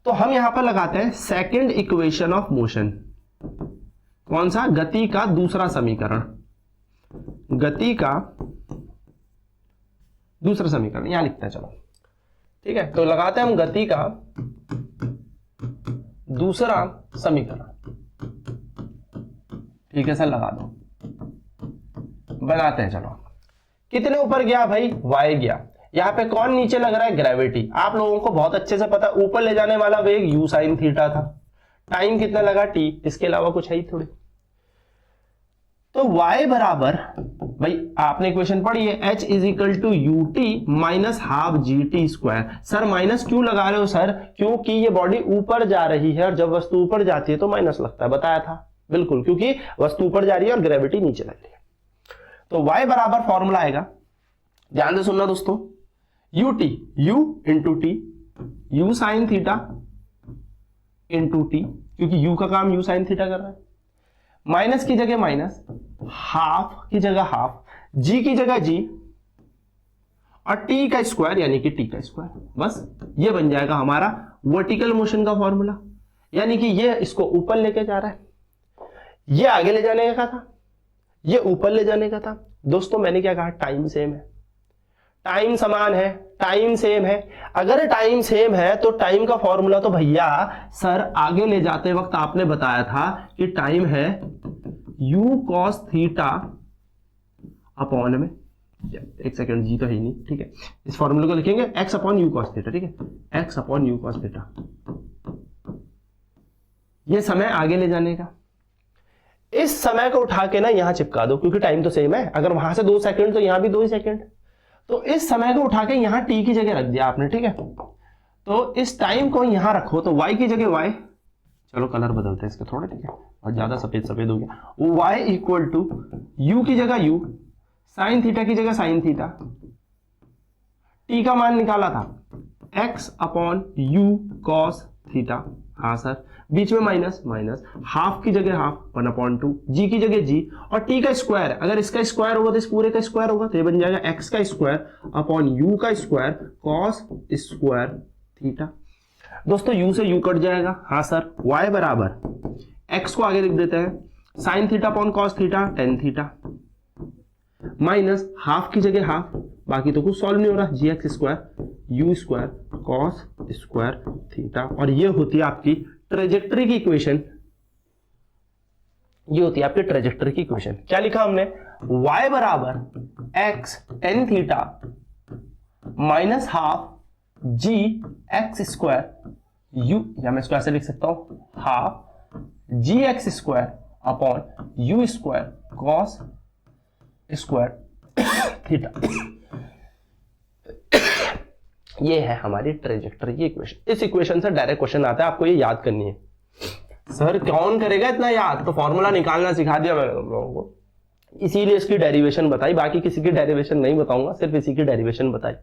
तो हम यहां पर लगाते हैं सेकंड इक्वेशन ऑफ मोशन। कौन सा? गति का दूसरा समीकरण। गति का दूसरा समीकरण यहां लिखते हैं, चलो ठीक है। तो लगाते हैं हम गति का दूसरा समीकरण। ठीक है सर, लगा दो, बनाते हैं। चलो, कितने ऊपर गया भाई? y गया। यहां पे कौन नीचे लग रहा है? ग्रेविटी। आप लोगों को बहुत अच्छे से पता, ऊपर ले जाने वाला वेग u साइन थीटा था। टाइम कितना लगा? t। इसके अलावा कुछ है ही थोड़ी। तो y बराबर, भाई आपने इक्वेशन पढ़ी है, h is equal to u t minus half g t square. Sir minus क्यों लगा रहे हो सर? क्योंकि ये बॉडी ऊपर जा रही है और जब वस्तु ऊपर जाती है तो माइनस लगता है, बताया था। बिल्कुल, क्योंकि वस्तु ऊपर जा रही है और ग्रेविटी नीचे लग रही है। तो y बराबर फॉर्मूला आएगा, ध्यान से सुनना दोस्तों, U T, you into T, you sine theta into T, क्योंकि यू का काम यू साइन थीटा कर रहा है। माइनस की जगह माइनस, हाफ की जगह हाफ, जी की जगह जी, और टी का स्क्वायर यानी कि टी का स्क्वायर। बस ये बन जाएगा हमारा वर्टिकल मोशन का फॉर्मूला। यानी कि ये इसको ऊपर लेके जा रहा है, ये आगे ले जाने का था, ये ऊपर ले जाने का था। दोस्तों मैंने क्या कहा? टाइम सेम है, टाइम समान है, टाइम सेम है। अगर टाइम सेम है तो टाइम का फॉर्मूला तो भैया सर आगे ले जाते वक्त आपने बताया था कि टाइम है u cos थीटा अपॉन में, एक सेकंड, जी तो है ही नहीं, ठीक है। इस फॉर्मूले को लिखेंगे x upon u cos theta, ठीक है, x upon u cos theta. ये समय आगे ले जाने का। इस समय को उठा के ना यहां चिपका दो, क्योंकि टाइम तो सेम है। अगर वहां से 2 सेकंड तो यहां भी 2 ही सेकंड, तो इस समय को उठा के यहां t की जगह रख दिया आपने, ठीक है। तो इस टाइम को यहां रखो, तो y की जगह y, चलो कलर बदलते हैं इसके थोड़े, ठीक है, और ज्यादा सफेद सफेद हो गया। y इक्वल टू u की जगह u, साइन थीटा की जगह साइन थीटा, t का मान निकाला था x upon u cos theta. हाँ सर, बीच में माइनस माइनस, हाफ की जगह हाफ, 1/2, जी की जगह जी, और टी का स्क्वायर। अगर इसका स्क्वायर होगा तो इस पूरे का स्क्वायर होगा, तो ये बन जाएगा एक्स का स्क्वायर अपॉन यू का स्क्वायर कॉस स्क्वायर थीटा। दोस्तों यू से यू कट जाएगा। हाँ सर, y बराबर एक्स को आगे लिख देते हैं, sign theta upon cos theta, ten theta, minus half की जगह हाफ, बाकी तो कुछ सॉल्व नहीं हो रहा, g x square u square cos square theta. और ये होती है आपकी ट्रेजेक्टरी की इक्वेशन, ये होती है आपकी ट्रेजेक्टरी की इक्वेशन। क्या लिखा हमने, y बराबर x tan theta minus half g x square u, या मैं इसको ऐसे लिख सकता हूं, half g x square upon u square cos square theta. ये है हमारी ट्रेजेक्टरी की इक्वेशन। इस इक्वेशन से डायरेक्ट क्वेश्चन आता है, आपको ये याद करनी है। सर कौन करेगा इतना याद, तो फॉर्मूला निकालना सिखा दिया मैंने तुम लोगों को, इसीलिए इसकी डेरिवेशन बताई, बाकी किसी की डेरिवेशन नहीं बताऊंगा, सिर्फ इसी की डेरिवेशन बताई।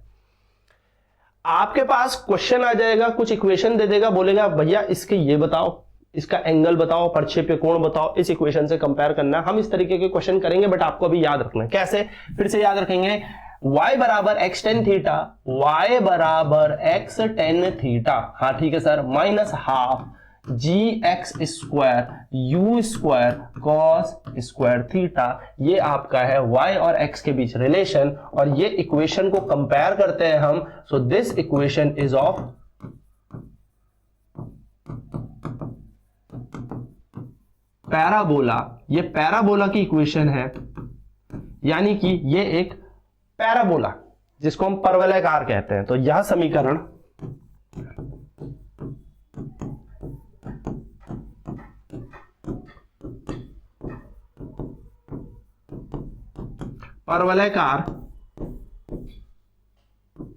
आपके पास क्वेश्चन आ जाएगा, कुछ इक्वेशन दे देगा, बोलेगा भैया इसके ये बताओ, इसका एंगल बताओ, प्रक्षेप्य कोण बताओ, इस इक्वेशन से कंपेयर करना। हम इस तरीके के क्वेश्चन करेंगे, बट आपको अभी याद रखना है। कैसे, फिर से याद रखेंगे, y बराबर x tan थीटा, y बराबर x tan थीटा, हाँ ठीक है sir, minus half g x square u square cos square theta. ये आपका है y और x के बीच रिलेशन, और ये इक्वेशन को कंपेयर करते हैं हम। So this equation is of parabola. ये पैराबोला की इक्वेशन है, यानी कि ये एक पैराबोला जिसको हम परवलयाकार कहते हैं। तो यह समीकरण परवलयाकार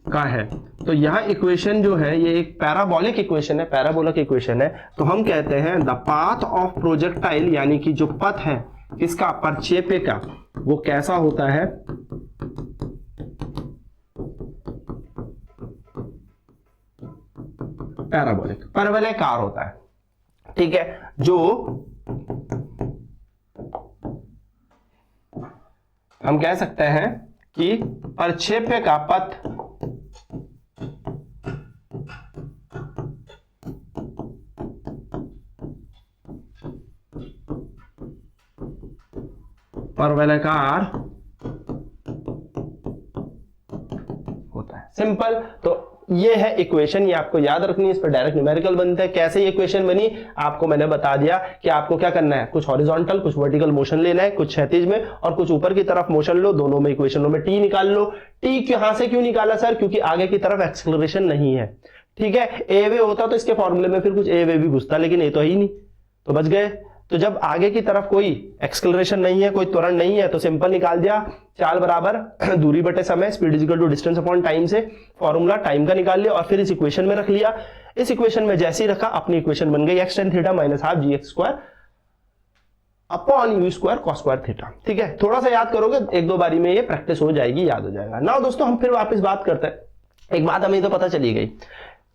का है। तो यह इक्वेशन जो है ये एक पैराबोलिक इक्वेशन है, पैराबोलिक इक्वेशन है। तो हम कहते हैं द पाथ ऑफ प्रोजेक्टाइल, यानी कि जो पथ है इसका, प्रक्षेप्य का, वो कैसा होता है, पैराबोलिक, परवलयाकार होता है। ठीक है, जो हम कह सकते हैं कि प्रक्षेप्य का पथ परवलयाकार होता है। सिंपल। तो ये है इक्वेशन, ये आपको याद रखनी है, इस पर डायरेक्ट न्यूमेरिकल बनता है। कैसे ये इक्वेशन बनी आपको मैंने बता दिया कि आपको क्या करना है, कुछ हॉरिजॉन्टल कुछ वर्टिकल मोशन लेना है, कुछ क्षैतिज में और कुछ ऊपर की तरफ मोशन लो। दोनों में इक्वेशनों में टी निकाल लो। टी यहां से क्यों निकाला सर, क्योंकि आगे की तरफ एक्सेलरेशन नहीं है। ठीक है, ए वे होता तो इसके फॉर्मूले में फिर कुछ ए वे भी घुसता, लेकिन ये तो ही नहीं, तो बच गए। तो जब आगे की तरफ कोई एक्सेलरेशन नहीं है, कोई त्वरण नहीं है, तो सिंपल निकाल दिया, चाल बराबर दूरी बटे समय, speed is equal to distance upon time से फॉर्मूला टाइम का निकाल लिया और फिर इस इक्वेशन में रख लिया। इस इक्वेशन में जैसे ही रखा अपनी इक्वेशन बन गई, x tan theta minus half g x square upon u square cos square theta. ठीक है, थोड़ा सा याद करोगे, एक दो बारी में ये प्रैक्टिस हो जाएगी, याद हो जाएगा। ना दोस्तों, हम फिर वापस बात करते हैं। एक बात हमें तो पता चली गई।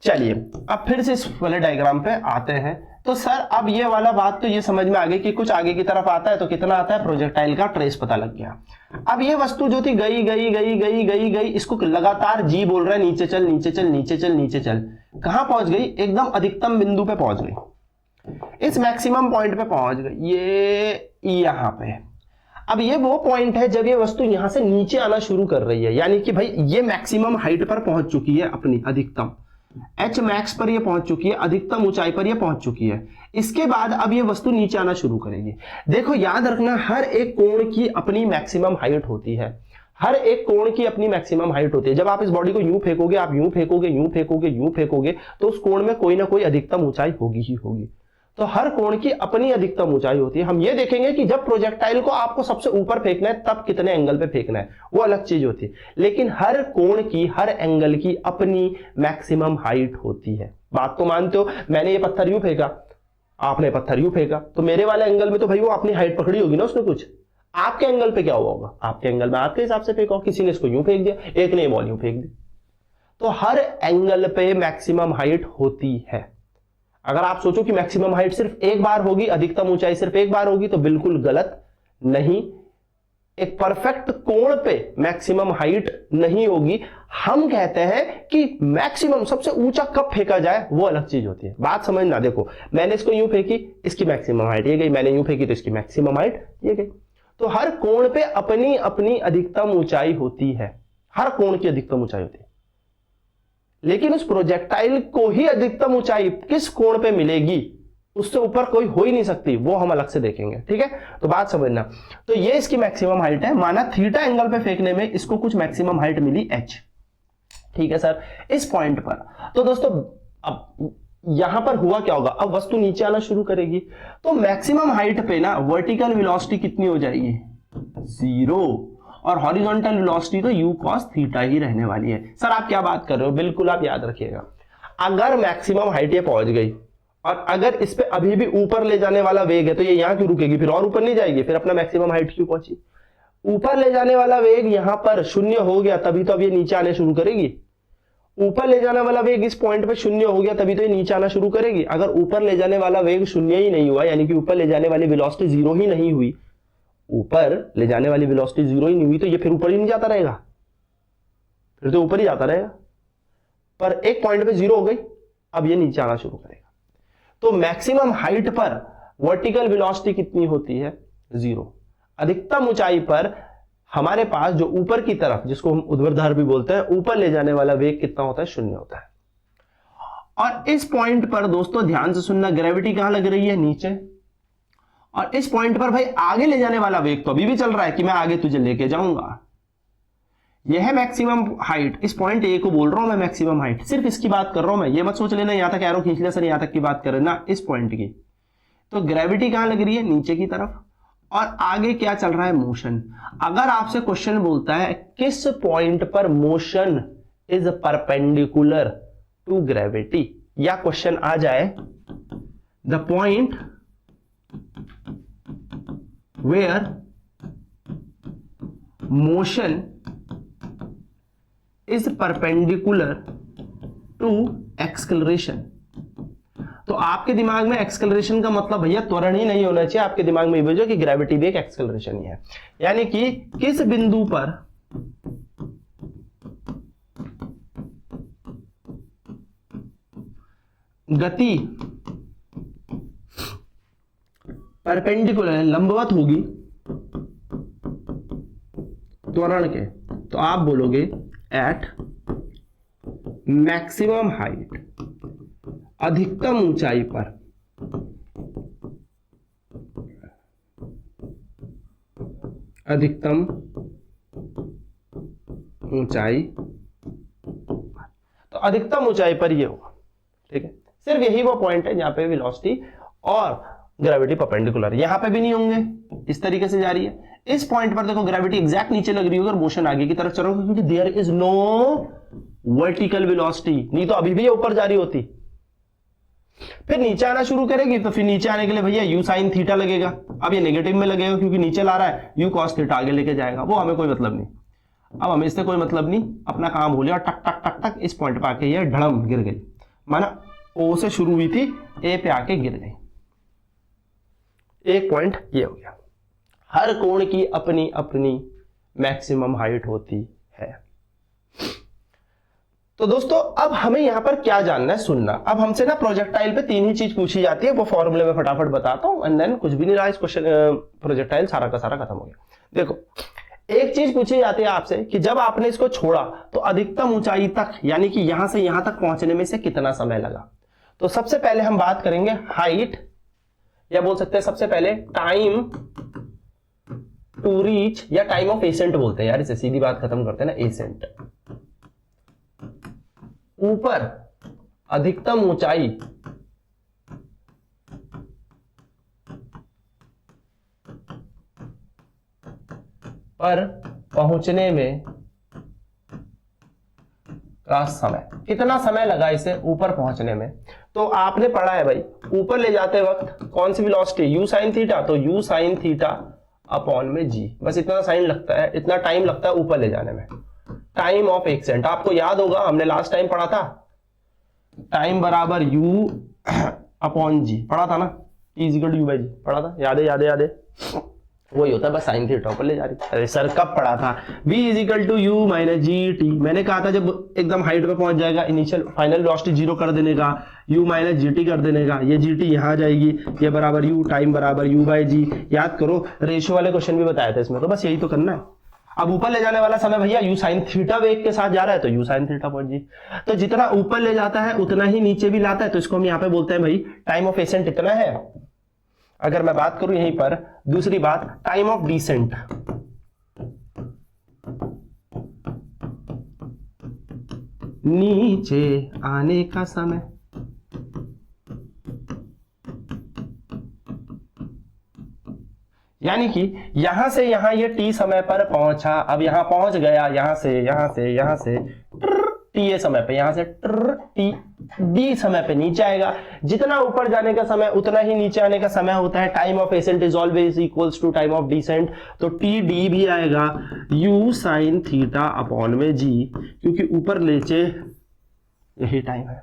चलिए अब फिर से इस वाले डायग्राम पे आते हैं। तो सर अब ये वाला बात तो ये समझ में आ गई कि कुछ आगे की तरफ आता है तो कितना आता है, प्रोजेक्टाइल का ट्रेस पता लग गया। अब ये वस्तु जो थी गई गई गई गई गई गई, इसको लगातार जी बोल रहा है नीचे चल नीचे चल नीचे चल नीचे चल। कहां पहुंच गई, एकदम अधिकतम बिंदु पे पहुंच गई, इस मैक्सिमम पॉइंट पे पहुंच गई, ये यहां पे। अब ये वो पॉइंट है जब ये वस्तु यहां से नीचे आना शुरू कर रही है, यानी कि भाई ये मैक्सिमम हाइट पर पहुंच चुकी है, अपनी अधिकतम एच मैक्स पर ये पहुंच चुकी है, अधिकतम ऊंचाई पर ये पहुंच चुकी है। इसके बाद अब ये वस्तु नीचे आना शुरू करेगी। देखो याद रखना, हर एक कोण की अपनी मैक्सिमम हाइट होती है, हर एक कोण की अपनी मैक्सिमम हाइट होती है। जब आप इस बॉडी को यूं फेंकोगे, आप यूं फेंकोगे यूं फेंकोगे यूं फेंकोगे, तो उस कोण में कोई ना कोई अधिकतम ऊंचाई होगी ही होगी। तो हर कोण की अपनी अधिकतम ऊंचाई होती है। हम ये देखेंगे कि जब प्रोजेक्टाइल को आपको सबसे ऊपर फेंकना है तब कितने एंगल पे फेंकना है, वो अलग चीज होती है, लेकिन हर कोण की, हर एंगल की अपनी मैक्सिमम हाइट होती है। बात तो मानते हो, मैंने ये पत्थर यूं फेंका, आपने पत्थर यूं फेंका, तो मेरे वाले एंगल में तो भाई वो अपनी हाइट पकड़ी होगी ना उसने कुछ। आपके एंगल पे क्या हुआ होगा, आपके एंगल में आपके हिसाब से फेंका, किसी ने इसको यूं फेंक दिया, एक ने बॉल यूं फेंक दी। तो हर एंगल पे मैक्सिमम हाइट होती है। अगर आप सोचो कि मैक्सिमम हाइट सिर्फ एक बार होगी, अधिकतम ऊंचाई सिर्फ एक बार होगी, तो बिल्कुल गलत। नहीं, एक परफेक्ट कोण पे मैक्सिमम हाइट नहीं होगी। हम कहते हैं कि मैक्सिमम सबसे ऊंचा कब फेंका जाए वो अलग चीज होती है। बात समझना, देखो मैंने इसको यूं फेंकी, इसकी मैक्सिमम हाइट ये गई, मैंने यूं फेंकी तो इसकी मैक्सिमम हाइट ये गई। तो हर कोण पे अपनी अपनी अधिकतम ऊंचाई होती है, हर कोण की अधिकतम ऊंचाई होती है, लेकिन उस प्रोजेक्टाइल को ही अधिकतम ऊंचाई किस कोण पे मिलेगी उससे ऊपर कोई हो ही नहीं सकती, वो हम अलग से देखेंगे, ठीक है। तो बात समझना, तो ये इसकी मैक्सिमम हाइट है, माना थीटा एंगल पे फेंकने में इसको कुछ मैक्सिमम हाइट मिली h, ठीक है सर, इस पॉइंट पर। तो दोस्तों अब यहां पर हुआ क्या होगा, अब वस्तु नीचे आना शुरू करेगी, तो मैक्सिमम हाइट पे ना वर्टिकल वेलोसिटी कितनी हो जाएगी, 0, और हॉरिजॉन्टल वेलोसिटी तो u cos थीटा ही रहने वाली है। सर आप क्या बात कर रहे हो, बिल्कुल आप याद रखिएगा, अगर मैक्सिमम हाइट ये पहुंच गई और अगर इस पे अभी भी ऊपर ले जाने वाला वेग है तो ये यहां क्यों रुकेगी, फिर और ऊपर नहीं जाएगी, फिर अपना मैक्सिमम हाइट क्यों पहुंची, ऊपर ले जाने वाला वेग यहां पर शून्य हो गया तभी तो अब ये नीचे आने शुरू करेगी, ऊपर ले जाने वाला वेग इस पॉइंट पे शून्य हो गया तभी तो ये नीचे आना शुरू करेगी। अगर ऊपर ले जाने वाला वेग शून्य ही नहीं हुआ, यानी कि ऊपर ले जाने वाली वेलोसिटी जीरो ही नहीं हुई, ऊपर ले जाने वाली वेलोसिटी जीरो ही नहीं हुई, तो ये फिर ऊपर ही नहीं जाता रहेगा, फिर तो ऊपर ही जाता रहेगा, पर एक पॉइंट पे जीरो हो गई, अब ये नीचे आना शुरू करेगा। तो मैक्सिमम हाइट पर वर्टिकल वेलोसिटी कितनी होती है, 0। अधिकतम ऊंचाई पर हमारे पास जो ऊपर की तरफ, जिसको हम ऊर्ध्वाधर भी बोलते हैं, ऊपर ले जाने वाला वेग कितना होता है, 0 होता है। और इस पॉइंट पर दोस्तों ध्यान से सुनना, ग्रेविटी कहां लग रही है, नीचे, और इस पॉइंट पर भाई आगे ले जाने वाला वेग तो अभी भी चल रहा है कि मैं आगे तुझे लेके जाऊंगा, यह है मैक्सिमम हाइट। इस पॉइंट ए को बोल रहा हूं मैं मैक्सिमम हाइट, सिर्फ इसकी बात कर रहा हूं मैं, ये मत सोच लेना यहां तक एरो खींच लिया सर, यहां तक की बात कर रहे ना, इस पॉइंट की। तो ग्रेविटी कहां लग रही है, नीचे की तरफ, और आगे क्या चल रहा है, मोशन। अगर आपसे क्वेश्चन बोलता है किस पॉइंट पर motion is perpendicular to gravity, या क्वेश्चन आ जाए the point where motion is perpendicular to acceleration, तो आपके दिमाग में एक्सेलरेशन का मतलब भैया त्वरण ही नहीं होना चाहिए, आपके दिमाग में ये भेजो कि ग्रेविटी भी एक एक्सेलरेशन ही है, यानी कि किस बिंदु पर गति परपेंडिकुलर लंबवत होगी त्वरण के, तो आप बोलोगे एट मैक्सिमम हाइट, अधिकतम ऊंचाई पर, अधिकतम ऊंचाई, तो अधिकतम ऊंचाई पर ये होगा, ठीक है। सिर्फ यही वो पॉइंट है जहां पे वेलोसिटी और ग्रेविटी परपेंडिकुलर, यहां पे भी नहीं होंगे, इस तरीके से जा रही है। इस पॉइंट पर देखो ग्रेविटी एग्जैक्ट नीचे लग रही होगी और मोशन आगे की तरफ चल रहा होगा, क्योंकि there is no vertical velocity, नहीं तो अभी भी ये ऊपर जा रही होती। फिर नीचे आना शुरू करेगी तो फिर नीचे आने के लिए भैया u sin थीटा लगेगा, अब ये नेगेटिव में लगेगा क्योंकि नीचे ला रहा है, u cos थीटा आगे लेके जाएगा, वो हमें कोई मतलब नहीं, अब हमें इससे कोई मतलब नहीं, अपना काम हो लिया, टक टक टक टक इस पॉइंट पे आके ये धड़म गिर गई, माना ओ से शुरू हुई थी, ए पे आके गिर गई, एक पॉइंट ये हो गया। हर कोण की अपनी अपनी मैक्सिमम हाइट होती है। तो दोस्तों अब हमें यहां पर क्या जानना है, सुनना। अब हमसे ना प्रोजेक्टाइल पे 3 ही चीज पूछी जाती है, वो फॉर्मूले में फटाफट बताता हूं, एंड देन कुछ भी नहीं रहा इस क्वेश्चन, प्रोजेक्टाइल सारा का सारा खत्म हो गया। देखो एक चीज पूछी जाती है आपसे कि जब आपने इसको छोड़ा तो अधिकतम ऊंचाई तक, यानी कि यहां से यहां तक पहुंचने में से कितना समय लगा। तो सबसे पहले हम बात करेंगे हाइट, या बोल सकते हैं सबसे पहले टाइम टू रीच, या टाइम ऑफ एसेंट बोलते हैं यार, इसे सीधी बात खत्म करते हैं ना, एसेंट। ऊपर अधिकतम ऊंचाई पर पहुंचने में का समय, कितना समय लगा इसे ऊपर पहुंचने में। तो आपने पढ़ा है भाई, ऊपर ले जाते वक्त कौन सी वेलोसिटी, u sin थीटा, तो u sin थीटा अपॉन में g, बस इतना साइन लगता है, इतना टाइम लगता है ऊपर ले जाने में। टाइम ऑफ एक्सेंट आपको याद होगा, हमने लास्ट टाइम पढ़ा था, टाइम बराबर u अपॉन g पढ़ा था ना, t equal to u by g पढ़ा था, याद है याद है याद है, वही होता है, बस साइन थीटा ऊपर ले जा रही। अरे सर कब पढ़ा था, v is equal to u minus g t, मैंने कहा था जब एकदम हाइट पे पहुंच जाएगा, इनिशियल फाइनल वेलोसिटी 0 कर देने का, u माइनस जी टी कर देने का, ये जी टी यहाँ जाएगी, ये बराबर u, टाइम बराबर u बाई जी। याद करो रेशियो वाले क्वेश्चन भी बताया था इसमें, तो बस यही तो करना है। अब ऊपर ले जाने वाला समय भैया यू साइन थीटा वेग के साथ जा रहा है तो यू साइन थीटा पॉइंट जी। तो जितना ऊपर ले जाता है उतना ही नीचे भी लाता है, तो इसको हम यहां पे बोलते हैं भाई टाइम ऑफ एसेंट इतना है। अगर मैं बात करूं यहीं पर दूसरी बात टाइम ऑफ डिसेंट, नीचे आने का समय, यानी कि यहां से यहां ये टी समय पर पहुंचा, अब यहां पहुंच गया, यहां से टी ए समय पे, यहां से टी डी समय पे नीचे आएगा। जितना ऊपर जाने का समय उतना ही नीचे आने का समय होता है। Time of ascent is always equals to time of descent, तो टी डी भी आएगा यू साइन थीटा अपॉन में जी, क्योंकि ऊपर नीचे यही टाइम है।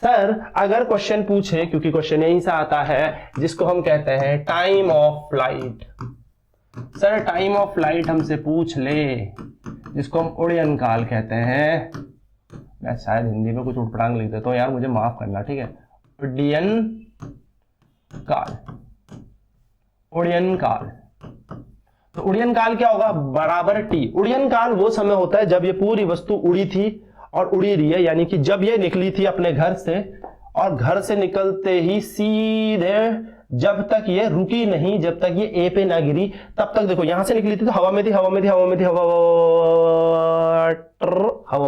सर अगर क्वेश्चन पूछे, क्योंकि क्वेश्चन यहीं से आता है जिसको हम कहते हैं time of flight, sir time of flight हमसे पूछ ले, जिसको हम उड़यन काल कहते हैं, मैं शायद हिंदी में कुछ उठपटांग लिख देता हूं यार, मुझे माफ करना, ठीक है। उड़यन काल, उड़यन काल, तो उड़यन काल क्या होगा, बराबर टी। उड़यन काल वो समय होता है जब ये पूरी वस्तु उड़ी थी और उड़ी रही है, यानी कि जब ये निकली थी अपने घर से और घर से निकलते ही सीधे जब तक ये रुकी नहीं, जब तक ये ए पे ना गिरी तब तक, देखो यहां से निकली थी तो हवा में थी, हवा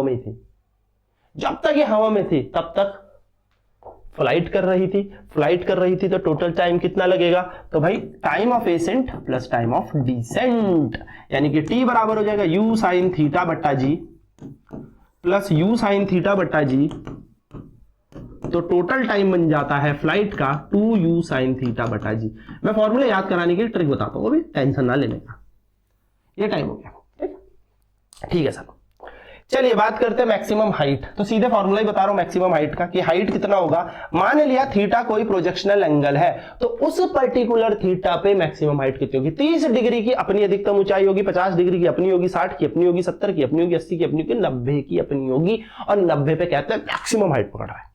में थी, जब तक ये हवा में थी तब तक फ्लाइट कर रही थी, तो टोटल टाइम कितना लगेगा, तो भाई time of ascent plus time of descent, यानी कि टी बराबर हो जाएगा यू साइन थीटा बट्टा जी प्लस यू साइन थीटा बट्टा जी, तो टोटल टाइम बन जाता है फ्लाइट का 2u साइन थीटा बटा जी। मैं फॉर्मूला याद कराने की ट्रिक बताता हूं, अभी टेंशन ना लेने का। ये टाइम हो गया, ठीक है सर। चलिए बात करते हैं मैक्सिमम हाइट, तो सीधे फॉर्मूला ही बता रहा हूं मैक्सिमम हाइट का, कि हाइट कितना होगा। मान लिया थीटा कोई प्रोजेक्शनल एंगल है, तो उस पर्टिकुलर थीटा पे मैक्सिमम हाइट कितनी होगी। 30 डिग्री की अपनी अधिकतम ऊंचाई होगी, 50 डिग्री की अपनी होगी, 60 की अपनी होगी, 70 की अपनी होगी, 80 की अपनी होगी, 90 की अपनी होगी, और 90 पे कहते हैं मैक्सिमम हाइट पकड़ रहा है,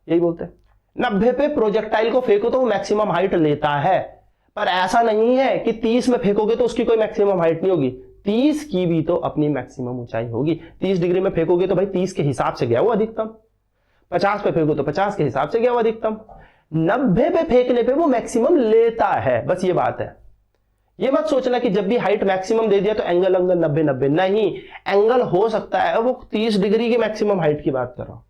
यही बोलते हैं। 90 पे प्रोजेक्टाइल को फेंको तो वो मैक्सिमम हाइट लेता है, पर ऐसा नहीं है कि 30 में फेंकोगे तो उसकी कोई मैक्सिमम हाइट नहीं होगी। 30 की भी तो अपनी मैक्सिमम ऊंचाई होगी। 30 डिग्री में फेंकोगे तो भाई 30 के हिसाब से गया वो अधिकतम, 50 पे फेंको तो 50 के हिसाब से गया वो अधिकतम, 90 पे फेंकने पे वो मैक्सिमम लेता है, बस ये बात है। ये मत सोचना कि जब भी हाइट मैक्सिमम दे दिया तो एंगल 90-90, नहीं, एंगल हो सकता है वो 30 डिग्री की मैक्सिमम हाइट की बात कर रहा हूं,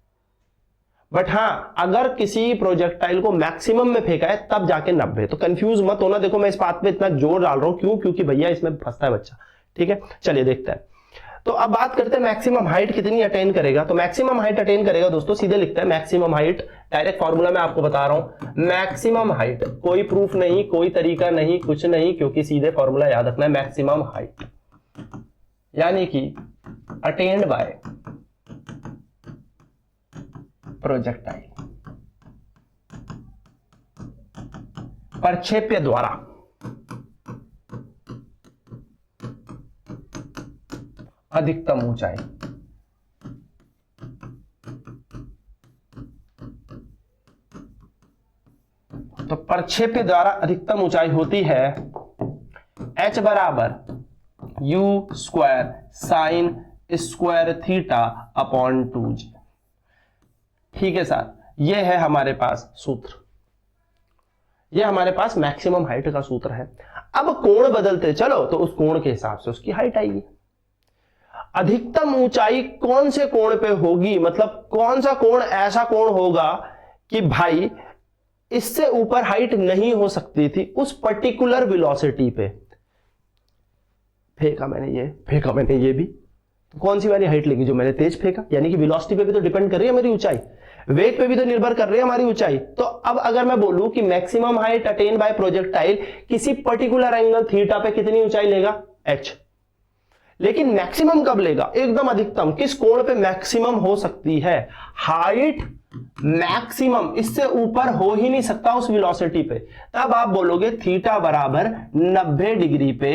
बट हां अगर किसी प्रोजेक्टाइल को मैक्सिमम में फेंका है तब जाके 90। तो कंफ्यूज मत होना, देखो मैं इस बात पे इतना जोर डाल रहा हूं क्यों, क्योंकि भैया इसमें फंसता है बच्चा, ठीक है। चलिए देखते हैं, तो अब बात करते हैं मैक्सिमम हाइट कितनी अटेन करेगा। तो मैक्सिमम हाइट अटेन करेगा दोस्तों, सीधे लिखते हैं मैक्सिमम हाइट, डायरेक्ट फॉर्मूला मैं आपको बता रहा हूं। मैक्सिमम हाइट, कोई प्रूफ नहीं, कोई तरीका नहीं, कुछ नहीं, क्योंकि सीधे फॉर्मूला याद रखना है। मैक्सिमम हाइट यानी कि अटेन्ड बाय प्रोजेक्टाइल, प्रक्षेप्य द्वारा अधिकतम ऊंचाई। तो प्रक्षेप्य द्वारा अधिकतम ऊंचाई होती है h बराबर you square sine square theta upon 2g। ठीक है सर, ये है हमारे पास सूत्र, ये हमारे पास मैक्सिमम हाइट का सूत्र है। अब कोण बदलते चलो तो उस कोण के हिसाब से उसकी हाइट आएगी। अधिकतम ऊंचाई कौन से कोण पे होगी, मतलब कौन सा कोण ऐसा कोण होगा कि भाई इससे ऊपर हाइट नहीं हो सकती थी उस पर्टिकुलर वेलोसिटी पे। फेंका मैंने ये भी, तो कौन सी वाली हाइट लेगी, जो मैंने तेज फेंका, यानी कि वेलोसिटी पे भी तो डिपेंड कर रही है मेरी ऊंचाई, वेग पे भी तो निर्भर कर रही है हमारी ऊंचाई। तो अब अगर मैं बोलूं कि maximum height attain bye projectile किसी पर्टिकुलर एंगल थीटा पे कितनी ऊंचाई लेगा, h। लेकिन मैक्सिमम कब लेगा, एकदम अधिकतम, किस कोण पे मैक्सिमम हो सकती है, हाइट मैक्सिमम इससे ऊपर हो ही नहीं सकता उस वेलोसिटी पे। तब आप बोलोगे थीटा बराबर 90 डिग्री पे,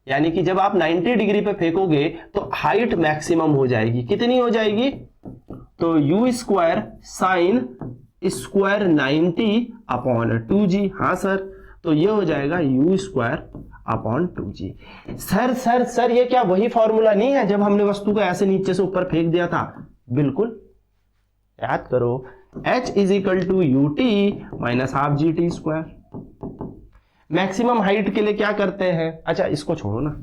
यानी कि जब आप 90 डिग्री पे फेंकोगे तो हाइट मैक्सिमम हो जाएगी। कितनी हो जाएगी, तो you square sine square 90 upon 2g। हाँ सर, तो ये हो जाएगा you square upon 2g। Sir sir sir ये क्या वही फॉर्मूला नहीं है जब हमने वस्तु को ऐसे नीचे से ऊपर फेंक दिया था? बिल्कुल, याद करो, h is equal to ut minus half g t square. Maximum height के लिए क्या करते हैं? अच्छा इसको छोड़ो ना,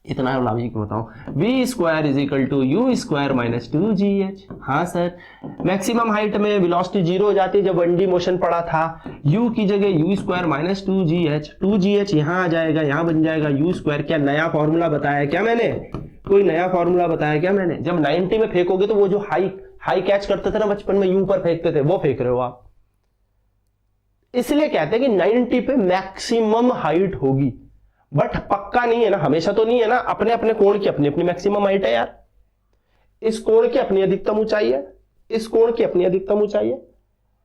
इतना लॉजिक बताओ, v square is equal to u square minus 2gh। हाँ सर, मैक्सिमम हाइट में वेलोसिटी जीरो हो जाती है जब 1D मोशन पड़ा था, u की जगह यू स्क्वायर माइनस 2gh यहाँ आ जाएगा, यहाँ बन जाएगा यू स्क्वायर। क्या नया फॉर्मूला बताया क्या मैंने? कोई नया फॉर्मूला बताया क्या मैंने? जब 90 में फेंकोगे तो वो जो हाई कैच करते थे ना बचपन में, यू पर फेंकते थे, वो फेंक रहे हो आप। इसलिए कहते हैं कि 90 पे मैक्सिमम हाइट होगी, बट पक्का नहीं है ना, हमेशा तो नहीं है ना। अपने अपने कोण की अपनी अपनी मैक्सिमम हाइट है यार। इस कोण की अपनी अधिकतम ऊंचाई है, इस कोण की अपनी अधिकतम ऊंचाई है।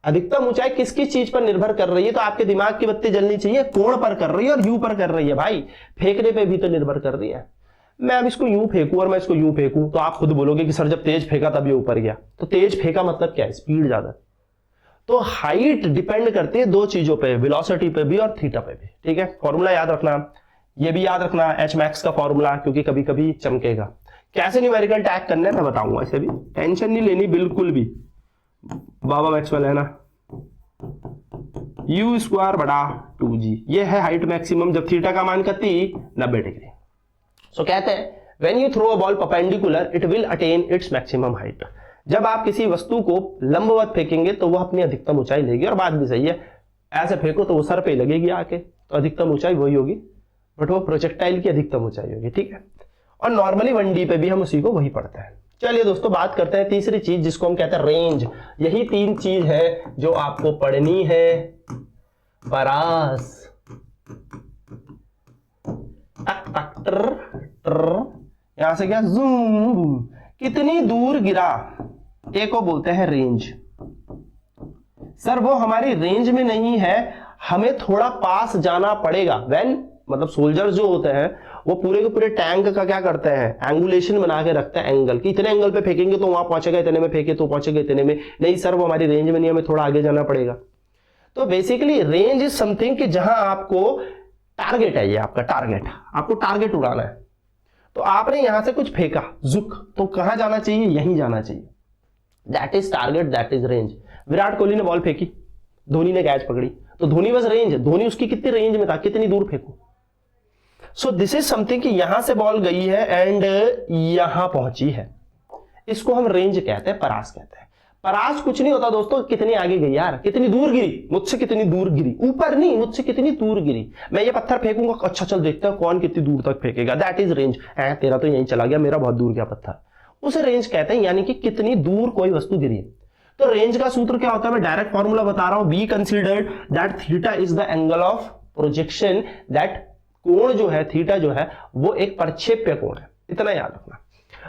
अधिकतम ऊंचाई किस किस चीज पर निर्भर कर रही है? तो आपके दिमाग की बत्ती जलनी चाहिए, कोण पर कर रही है और यू पर कर रही है भाई, फेंकने पे भी तो निर्भर कर रही है। मैं अब इसको यूं फेंकूं और मैं इसको यूं फेंकूं तो आप खुद बोलोगे कि सर जब तेज फेंका तब ये ऊपर गया। तो तेज फेंका मतलब क्या है? स्पीड ज्यादा। तो हाइट डिपेंड करती है दो चीजों पे, वेलोसिटी पे भी और थीटा पे भी। ठीक है, फॉर्मूला याद रखना, ये भी याद रखना एच मैक्स का फॉर्मूला, क्योंकि कभी कभी चमकेगा। कैसे न्यूमेरिकल टैग करना है मैं बताऊंगा, इसे भी टेंशन नहीं लेनी बिल्कुल भी। बाबा मैक्सवेल है ना, यू स्क्वायर बटा 2g, ये है हाइट मैक्सिमम जब थीटा का मान कितनी 90 डिग्री। सो कहते हैं when you throw a ball perpendicular it will attain its maximum height. जब आप किसी वस्तु को लंबवत फेंकेंगे तो वह अपनी अधिकतम ऊंचाई लेगी। और बात भी सही है, ऐसे फेंको तो वो सर पे लगेगी आके, तो अधिकतम ऊंचाई वही होगी, बट वो प्रोजेक्टाइल की अधिकतम ऊंचाई होगी। ठीक है, और नॉर्मली 1D पे भी हम उसी को वही पढ़ते हैं। चलिए दोस्तों बात करते हैं तीसरी चीज जिसको हम कहते हैं रेंज। यही तीन चीज है जो आपको पढ़नी है। परास, टक टक टर टर, यहां से क्या जूम, कितनी दूर गिरा, एक को बोलते हैं रेंज। सर वो हमारी रेंज में नहीं है, हमें थोड़ा पास जाना पड़ेगा। व्हेन मतलब सोल्जर्स जो होते हैं वो पूरे के पूरे टैंक का क्या करते हैं, एंगुलेशन बना के रखते हैं एंगल की, इतने एंगल पे फेंकेंगे तो वहां पहुंचेगा, इतने में फेंके तो पहुंचेगा इतने में। नहीं सर वो हमारी रेंज में नहीं, हमें थोड़ा आगे जाना पड़ेगा। तो बेसिकली रेंज इज समथिंग कि जहां आपको टारगेट है, ये आपका टारगेट, आपको टारगेट उड़ाना है। तो आपने यहां से कुछ फेंका जुक, तो कहां जाना चाहिए? यहीं जाना चाहिए। That is target, that is range. Virat Kohli ने बॉल फेंकी, धोनी ने कैच पकड़ी, तो धोनी बस रेंज, धोनी उसकी कितनी रेंज में था, कितनी दूर फेंकू। सो दिस इज समथिंग कि यहां से बॉल गई है एंड यहां पहुंची है, इसको हम रेंज कहते हैं, परास कहते हैं। परास कुछ नहीं होता दोस्तों, कितनी आगे गई यार, कितनी दूर गिरी, मुझसे कितनी दूर गिरी, ऊपर नहीं, मुझसे कितनी दूर गिरी। मैं ये पत्थर फेंकूंगा, अच्छा चल देखते हैं कौन कितनी दूर तक फेंकेगा, दैट इज रेंज। तेरा तो यहीं चला गया, मेरा बहुत दूर गया पत्थर, उसे रेंज कहते हैं, यानी कि कितनी दूर कोई वस्तु गिरी है। तो रेंज का सूत्र क्या होता है, मैं डायरेक्ट फॉर्मूला बता रहा हूं। Be considered that theta is the angle of projection, that कोण जो है थीटा जो है वो एक प्रक्षेप्य कोण है, इतना याद रखना।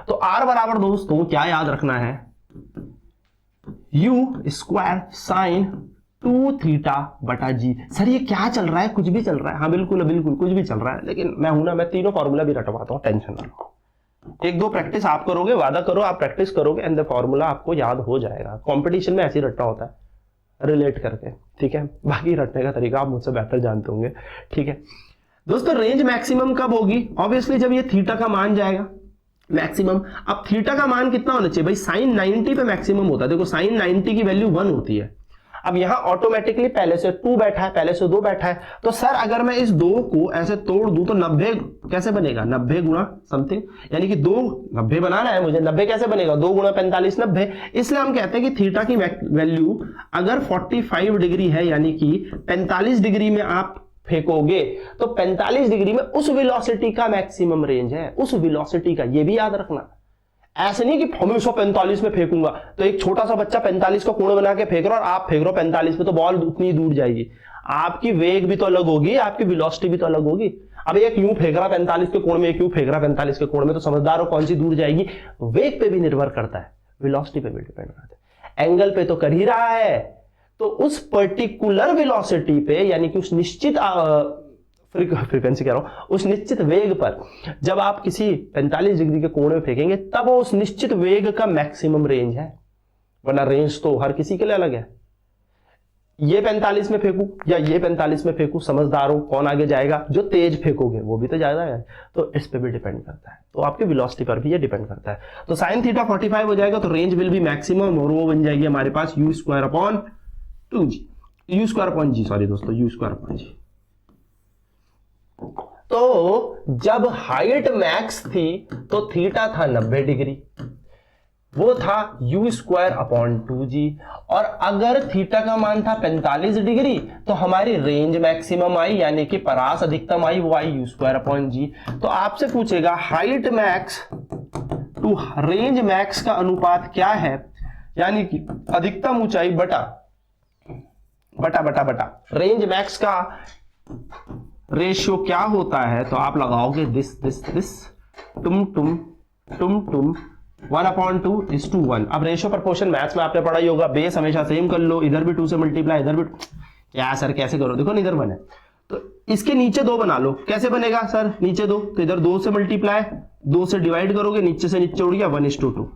तो आर बराबर दोस्तों क्या याद रखना है, यू स्क्वायर साइन 2 थीटा बटा जी। सर ये क्या चल रहा है, कुछ भी चल रहा है? हाँ बिल्कुल बिल्कुल कुछ भी चल रहा है, लेकिन मैं हूं ना, मैं तीनों फॉर्मूला भी रटवाता हूं, टेंशन ना लो। एक दो प्रैक्टिस आप करोगे, वादा करो आप प्रैक्टिस करोगे एंड द फॉर्मूला आपको याद हो जाएगा। कंपटीशन में ऐसे ही रटना होता है, रिलेट करके। ठीक है, बाकी रटने का तरीका आप मुझसे बेहतर जानते होंगे। ठीक है दोस्तों, रेंज मैक्सिमम कब होगी? ऑब्वियसली जब ये थीटा का मान जाएगा मैक्सिमम। अब थीटा का मान कितना होना चाहिए भाई? साइन 90 पे मैक्सिमम होता है। देखो साइन 90 की वैल्यू 1 होती है। अब यहां ऑटोमेटिकली पहले से 2 बैठा है, पहले से 2 बैठा है, तो सर अगर मैं इस 2 को ऐसे तोड़ दूं तो 90 कैसे बनेगा? 90 गुणा समथिंग, यानी कि 2 90 बनाना है मुझे, 90 कैसे बनेगा? 2 गुणा 45 90। इसलिए हम कहते हैं कि थीटा की वैल्यू अगर 45 डिग्री है, यानी कि 45 डिग्री में आप फेंकोगे तो 45 डिग्री में उस वेलोसिटी का मैक्सिमम रेंज है, उस वेलोसिटी का। ये भी याद रखना, ऐसे नहीं कि हमेशा 45 में फेंकूंगा, तो एक छोटा सा बच्चा 45 का कोण बना के फेंक रहा और आप फेंक रहे हो 45 पे, तो बॉल उतनी दूर जाएगी। आपकी वेग भी तो अलग होगी, आपकी वेलोसिटी भी तो अलग होगी। अब एक यूं फेंक रहा 45 के कोण में, एक यूं फेंक रहा 45 के कोण में, तो समझदार हो कौन सी दूर जाएगी। वेग पे भी निर्भर करता है, वेलोसिटी पे भी डिपेंड करता है, एंगल पे तो कर ही रहा है। तो उस पर्टिकुलर वेलोसिटी पे, यानी कि उस निश्चित फ्रीक्वेंसी कह रहा हूं, उस निश्चित वेग पर जब आप किसी 45 डिग्री के कोण में फेंकेंगे तब वो उस निश्चित वेग का मैक्सिमम रेंज है, वरना रेंज तो हर किसी के लिए अलग है। ये 45 में फेंकू या ये 45 में फेंकू, समझदार हो, कौन आगे जाएगा? जो तेज फेंकोगे वो भी तो ज्यादा है, तो इस पे भी डिपेंड करता है, तो आपके वेलोसिटी पर भी ये डिपेंड करता है। तो साइन थीटा 45 हो जाएगा, तो रेंज विल बी मैक्सिमम, और वो बन जाएगी हमारे पास u square upon 2g, u square upon g, sorry दोस्तों, यू स्क्वायर अपॉन जी। तो जब हाइट मैक्स थी तो थीटा था 90 डिग्री, वो था यू स्क्वायर अपॉन 2g, और अगर थीटा का मान था 45 डिग्री तो हमारी रेंज मैक्सिमम आई, यानी कि परास अधिकतम आई, वो आई यू स्क्वायर अपॉन जी। तो आपसे पूछेगा height max to range max का अनुपात क्या है, यानी कि अधिकतम ऊंचाई बटा बटा बटा बटा रेंज मैक्स का रेशियो क्या होता है। तो आप लगाओगे दिस दिस दिस, टुम टुम टुम टुम, 1/2:1। अब रेशियो प्रोपोर्शन मैथ्स में आपने पढ़ा ही होगा, बेस हमेशा सेम कर लो, इधर भी 2 से मल्टीप्लाई, इधर भी। क्या सर कैसे करो? देखो इधर बने तो इसके नीचे 2 बना लो। कैसे बनेगा सर? नीचे 2 तो इधर 2 से मल्टीप्लाई, 2 से डिवाइड करोगे, नीचे से नीचे उड़ गया, 1:2।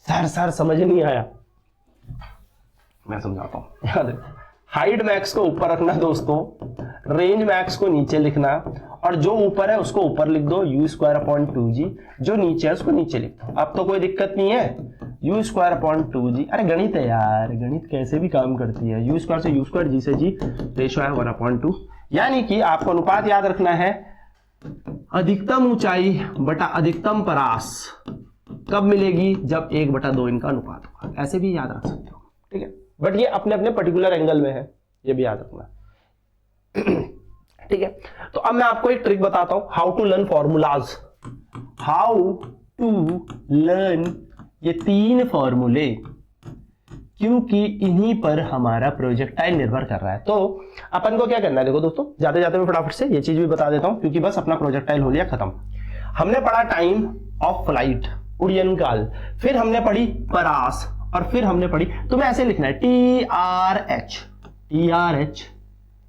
सर समझ नहीं आया, मैं समझाता हूं। याद है, हाइट मैक्स को ऊपर रखना दोस्तों, रेंज मैक्स को नीचे लिखना, और जो ऊपर है उसको ऊपर लिख दो यू स्क्वायर अपॉन 2g, जो नीचे है उसको नीचे लिख दो। अब तो कोई दिक्कत नहीं है, यू स्क्वायर अपॉन 2g। अरे गणित है यार, गणित कैसे भी काम करती है। यू स्क्वायर से यू स्क्वायर, जी से जी, रेशियो है 1/2। यानी कि आपको अनुपात याद रखना है, अधिकतम ऊंचाई बटा अधिकतम परास कब मिलेगी? जब 1/2 इनका अनुपात होगा। ऐसे भी याद रख सकते हो, ठीक है, बट ये अपने अपने पर्टिकुलर एंगल में है, ये भी याद रखना। ठीक है, तो अब मैं आपको एक ट्रिक बताता हूं, how to learn formulas, how to learn ये 3 फॉर्मूले, क्योंकि इन्हीं पर हमारा प्रोजेक्टाइल निर्भर कर रहा है। तो अपन को क्या करना है, देखो दोस्तों, जाते जाते मैं फटाफट से ये चीज भी बता देता हूं, क्योंकि बस अपना प्रोजेक्टाइल हो लिया खत्म। हमने पढ़ा टाइम ऑफ फ्लाइट, उड़न काल, फिर हमने पढ़ी परास, और फिर हमने पढ़ी, तुम्हें ऐसे लिखना है TRH, TRH,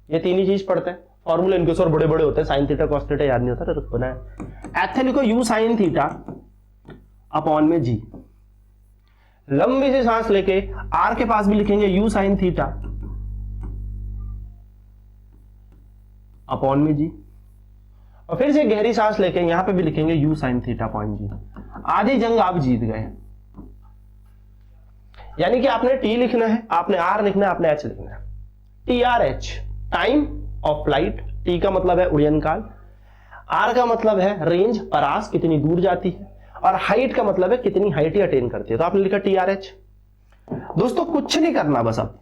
ये 3 ही चीज पढ़ते हैं। फॉर्मूले इनके सर बड़े बड़े होते हैं, साइन थीटा कॉस थीटा याद नहीं होता, रुक बना है। ऐसे लिखो यू साइन थीटा अपॉन में जी, लंबी सी सांस लेके आर के पास भी लिखेंगे यू साइन थीटा अपॉन में जी, और फिर से गहरी सांस लेके यहां पे भी लिखेंगे यू साइन थीटा अपॉन जी। आधी जंग आप जीत गए, यानी कि आपने टी लिखना है, आपने आर लिखना है, आपने एच लिखना है। TRH time of flight, T का मतलब है उड़न काल, आर का मतलब है रेंज, परास कितनी दूर जाती है, और हाइट का मतलब है कितनी हाइट ही अटेन करती है। तो आपने लिखा TRH। दोस्तों कुछ नहीं करना, बस अब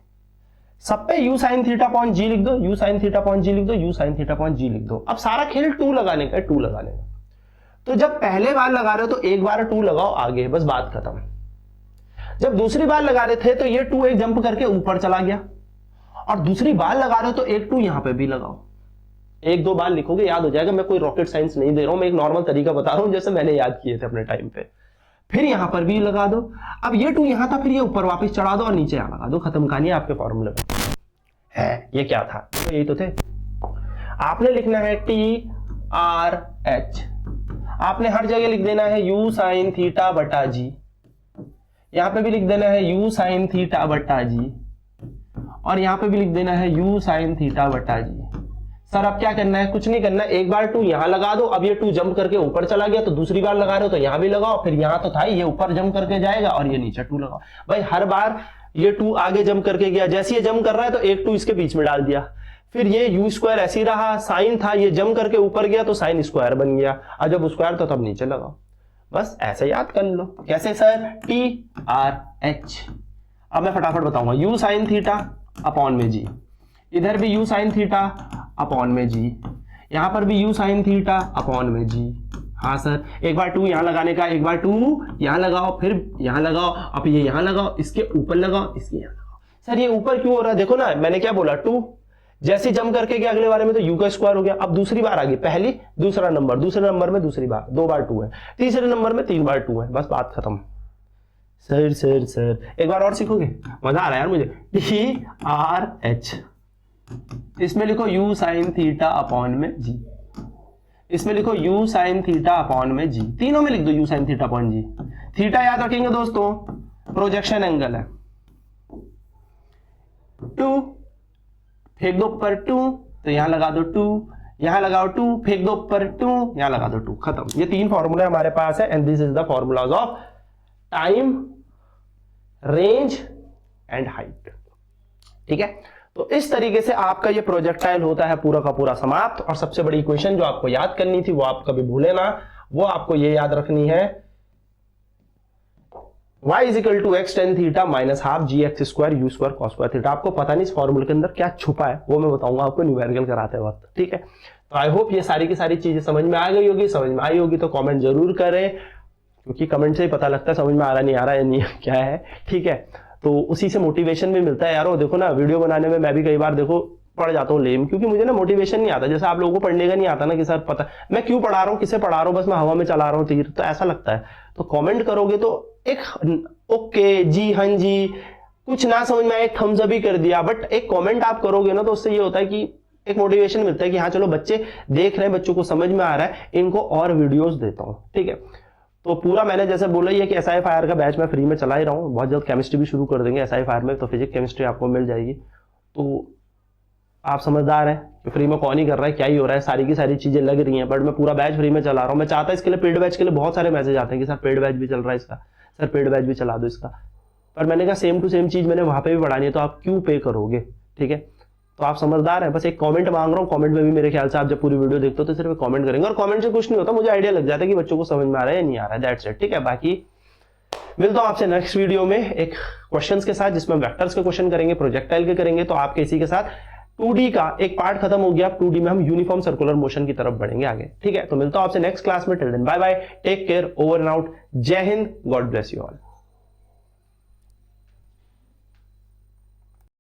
सब पे यू साइन थीटा अपॉन जी लिख दो, यू साइन थीटा अपॉन जी लिख दो, यू साइन थीटा अपॉन जी लिख दो। अब सारा खेल 2 लगाने का है, 2 लगाने का। तो जब पहले बार लगा रहे हो तो एक बार 2 लगाओ आगे, बस बात खत्म। जब दूसरी बार लगा रहे थे तो ये 2 एक जंप करके ऊपर चला गया, और दूसरी बार लगा रहे हो तो एक 2 यहां पे भी लगाओ। 1-2 बार लिखोगे, याद हो जाएगा। मैं कोई रॉकेट साइंस नहीं दे रहा हूं, मैं एक नॉर्मल तरीका बता रहा हूं जैसे मैंने याद किए थे अपने टाइम पे। फिर यहां पर भी लगा दो। अब ये 2 यहां था, फिर ये ऊपर वापस चढ़ा दो और नीचे यहां लगा दो, खत्म कहानी आपके फॉर्मूले में है। ये क्या था? तो यही तो थे। आपने लिखना है TRH, आपने हर जगह लिख देना है यू साइन थीटा बटा जी, यहां पे भी लिख देना है यू साइन थीटा बटा जी, और यहां पे भी लिख देना है यू साइन थीटा बटा जी। सर अब क्या करना है? कुछ नहीं करना, एक बार 2 यहां लगा दो। अब ये 2 जंप करके ऊपर चला गया, तो दूसरी बार लगा रहे हो तो यहां भी लगाओ, फिर यहां तो था ही, ये ऊपर जंप करके जाएगा और ये नीचे 2 लगाओ। भाई हर बार ये 2 आगे जंप करके गया, जैसे ये जंप कर रहा है तो एक 2 इसके बीच में डाल दिया, फिर ये यू स्क्वायर ऐसे ही रहा, साइन था, ये जंप करके ऊपर गया तो साइन स्क्वायर बन गया, और जब स्क्वायर तो तब नीचे लगाओ। बस ऐसे याद कर लो। कैसे सर? TRH। अब मैं फटाफट बताऊंगा, यू साइन थीटा अपॉन में जी, इधर भी यू साइन थीटा अपॉन में जी, यहां पर भी यू साइन थीटा अपॉन में जी। हाँ सर, एक बार 2 यहां लगाने का, एक बार 2 यहां लगाओ, फिर यहां लगाओ, अब ये यहां लगाओ, इसके ऊपर लगाओ, इसके यहां लगाओ। सर ये ऊपर क्यों हो रहा है? देखो ना, मैंने क्या बोला, 2 जैसे जंप करके गया अगले बारे में तो यू का स्क्वायर हो गया। अब दूसरी बार आ गई, पहली दूसरा नंबर, दूसरे नंबर में दूसरी बार 2 बार 2 है, तीसरे नंबर में 3 बार 2 है, बस बात खत्म। सर सर सर एक बार और सीखोगे, मजा आ रहा है यार मुझे। TRH, इसमें लिखो यू साइन थीटा अपॉन में जी, इसमें लिखो यू साइन थीटा अपॉन में जी, तीनों में लिख दो u sine theta upon g. Theta याद रखेंगे दोस्तों, प्रोजेक्शन एंगल है, 2, फेंक दो ऊपर 2, तो यहां लगा दो 2, यहां लगाओ 2, फेंक दो ऊपर 2, यहां लगा दो 2, खत्म। ये 3 फॉर्मूले हमारे पास है and this is the formulas of time, range and height. ठीक है, तो इस तरीके से आपका ये प्रोजेक्टाइल होता है पूरा का पूरा समाप्त। और सबसे बड़ी इक्वेशन जो आपको याद करनी थी वो आप कभी भूले ना, वो आपको ये याद रखनी है, y is equal to x tan theta minus half g x square u square cos square theta. आपको पता नहीं इस फॉर्मूले के अंदर क्या छुपा है, वो मैं बताऊंगा आपको न्यूमेरिकल कराते वक्त। ठीक है, तो आई होप ये सारी की सारी चीजें समझ में आ गई होगी। समझ में आई होगी तो कमेंट जरूर करें, क्योंकि कमेंट से ही पता लगता है समझ में आ रहा नहीं आ रहा है नहीं क्या है। ठीक है, तो उसी से मोटिवेशन भी मिलता है यारो। देखो ना, वीडियो बनाने में मैं भी कई बार देखो पढ़ जाता हूँ लेम, क्योंकि मुझे ना मोटिवेशन नहीं आता। जैसे आप लोगों को पढ़ने का नहीं आता ना कि सर पता मैं क्यों पढ़ा रहा हूँ, किसे पढ़ा रहा हूँ, बस मैं हवा में चला रहा हूँ तीर, तो ऐसा लगता है। तो कमेंट करोगे तो एक ओके जी हाँ जी, कुछ ना समझ में आए एक थम्स अप ही कर दिया, बट एक कमेंट आप करोगे ना तो उससे ये होता है कि एक मोटिवेशन मिलता है कि हाँ चलो बच्चे देख रहे हैं, बच्चों को समझ में आ रहा है, इनको और वीडियोस देता हूँ। ठीक है, तो पूरा मैंने जैसे बोला ही है कि SIFIR का बैच मैं फ्री में चला ही रहा हूँ। बहुत जल्द केमिस्ट्री भी शुरू कर देंगे SIFIR में, तो फिजिक्स केमिस्ट्री आपको मिल जाएगी। तो आप समझदार हैं कि फ्री में कौन ही कर रहा है, क्या ही हो रहा है, सारी की सारी चीजें लग रही हैं, बट मैं पूरा बैच फ्री में चला रहा हूँ। मैं चाहता इसके लिए पेड बैच के लिए बहुत सारे मैसेज आते हैं कि सर पेड बैच भी चल रहा है इसका, सर पेड बैच भी चला दो इसका, पर मैंने कहा सेम टू सेम चीज मैंने वहां पे भी पढ़ानी है, तो आप क्यों पे करोगे। ठीक है, तो आप समझदार हैं, बस एक कमेंट मांग रहा हूँ। कमेंट में भी मेरे ख्याल से आप जब पूरी वीडियो देखते हो तो सिर्फ कमेंट करेंगे, और कमेंट से कुछ नहीं होता, मुझे आइडिया लग जाता है कि बच्चों को समझ में आ रहा है या नहीं आ रहा है, दैट्स इट। ठीक है, बाकी मिलता हूं आपसे नेक्स्ट वीडियो में एक क्वेश्चंस के साथ, जिसमें वेक्टर्स के क्वेश्चन करेंगे, प्रोजेक्टाइल के करेंगे। तो आपके इसी के साथ 2D का एक पार्ट खत्म हो गया। 2D में हम यूनिफॉर्म सर्कुलर मोशन की तरफ बढ़ेंगे आगे। ठीक है, तो मिलता हूं आपसे नेक्स्ट क्लास में। Till then bye bye, take care, over and out, जय हिंद, गॉड ब्लेस यू ऑल।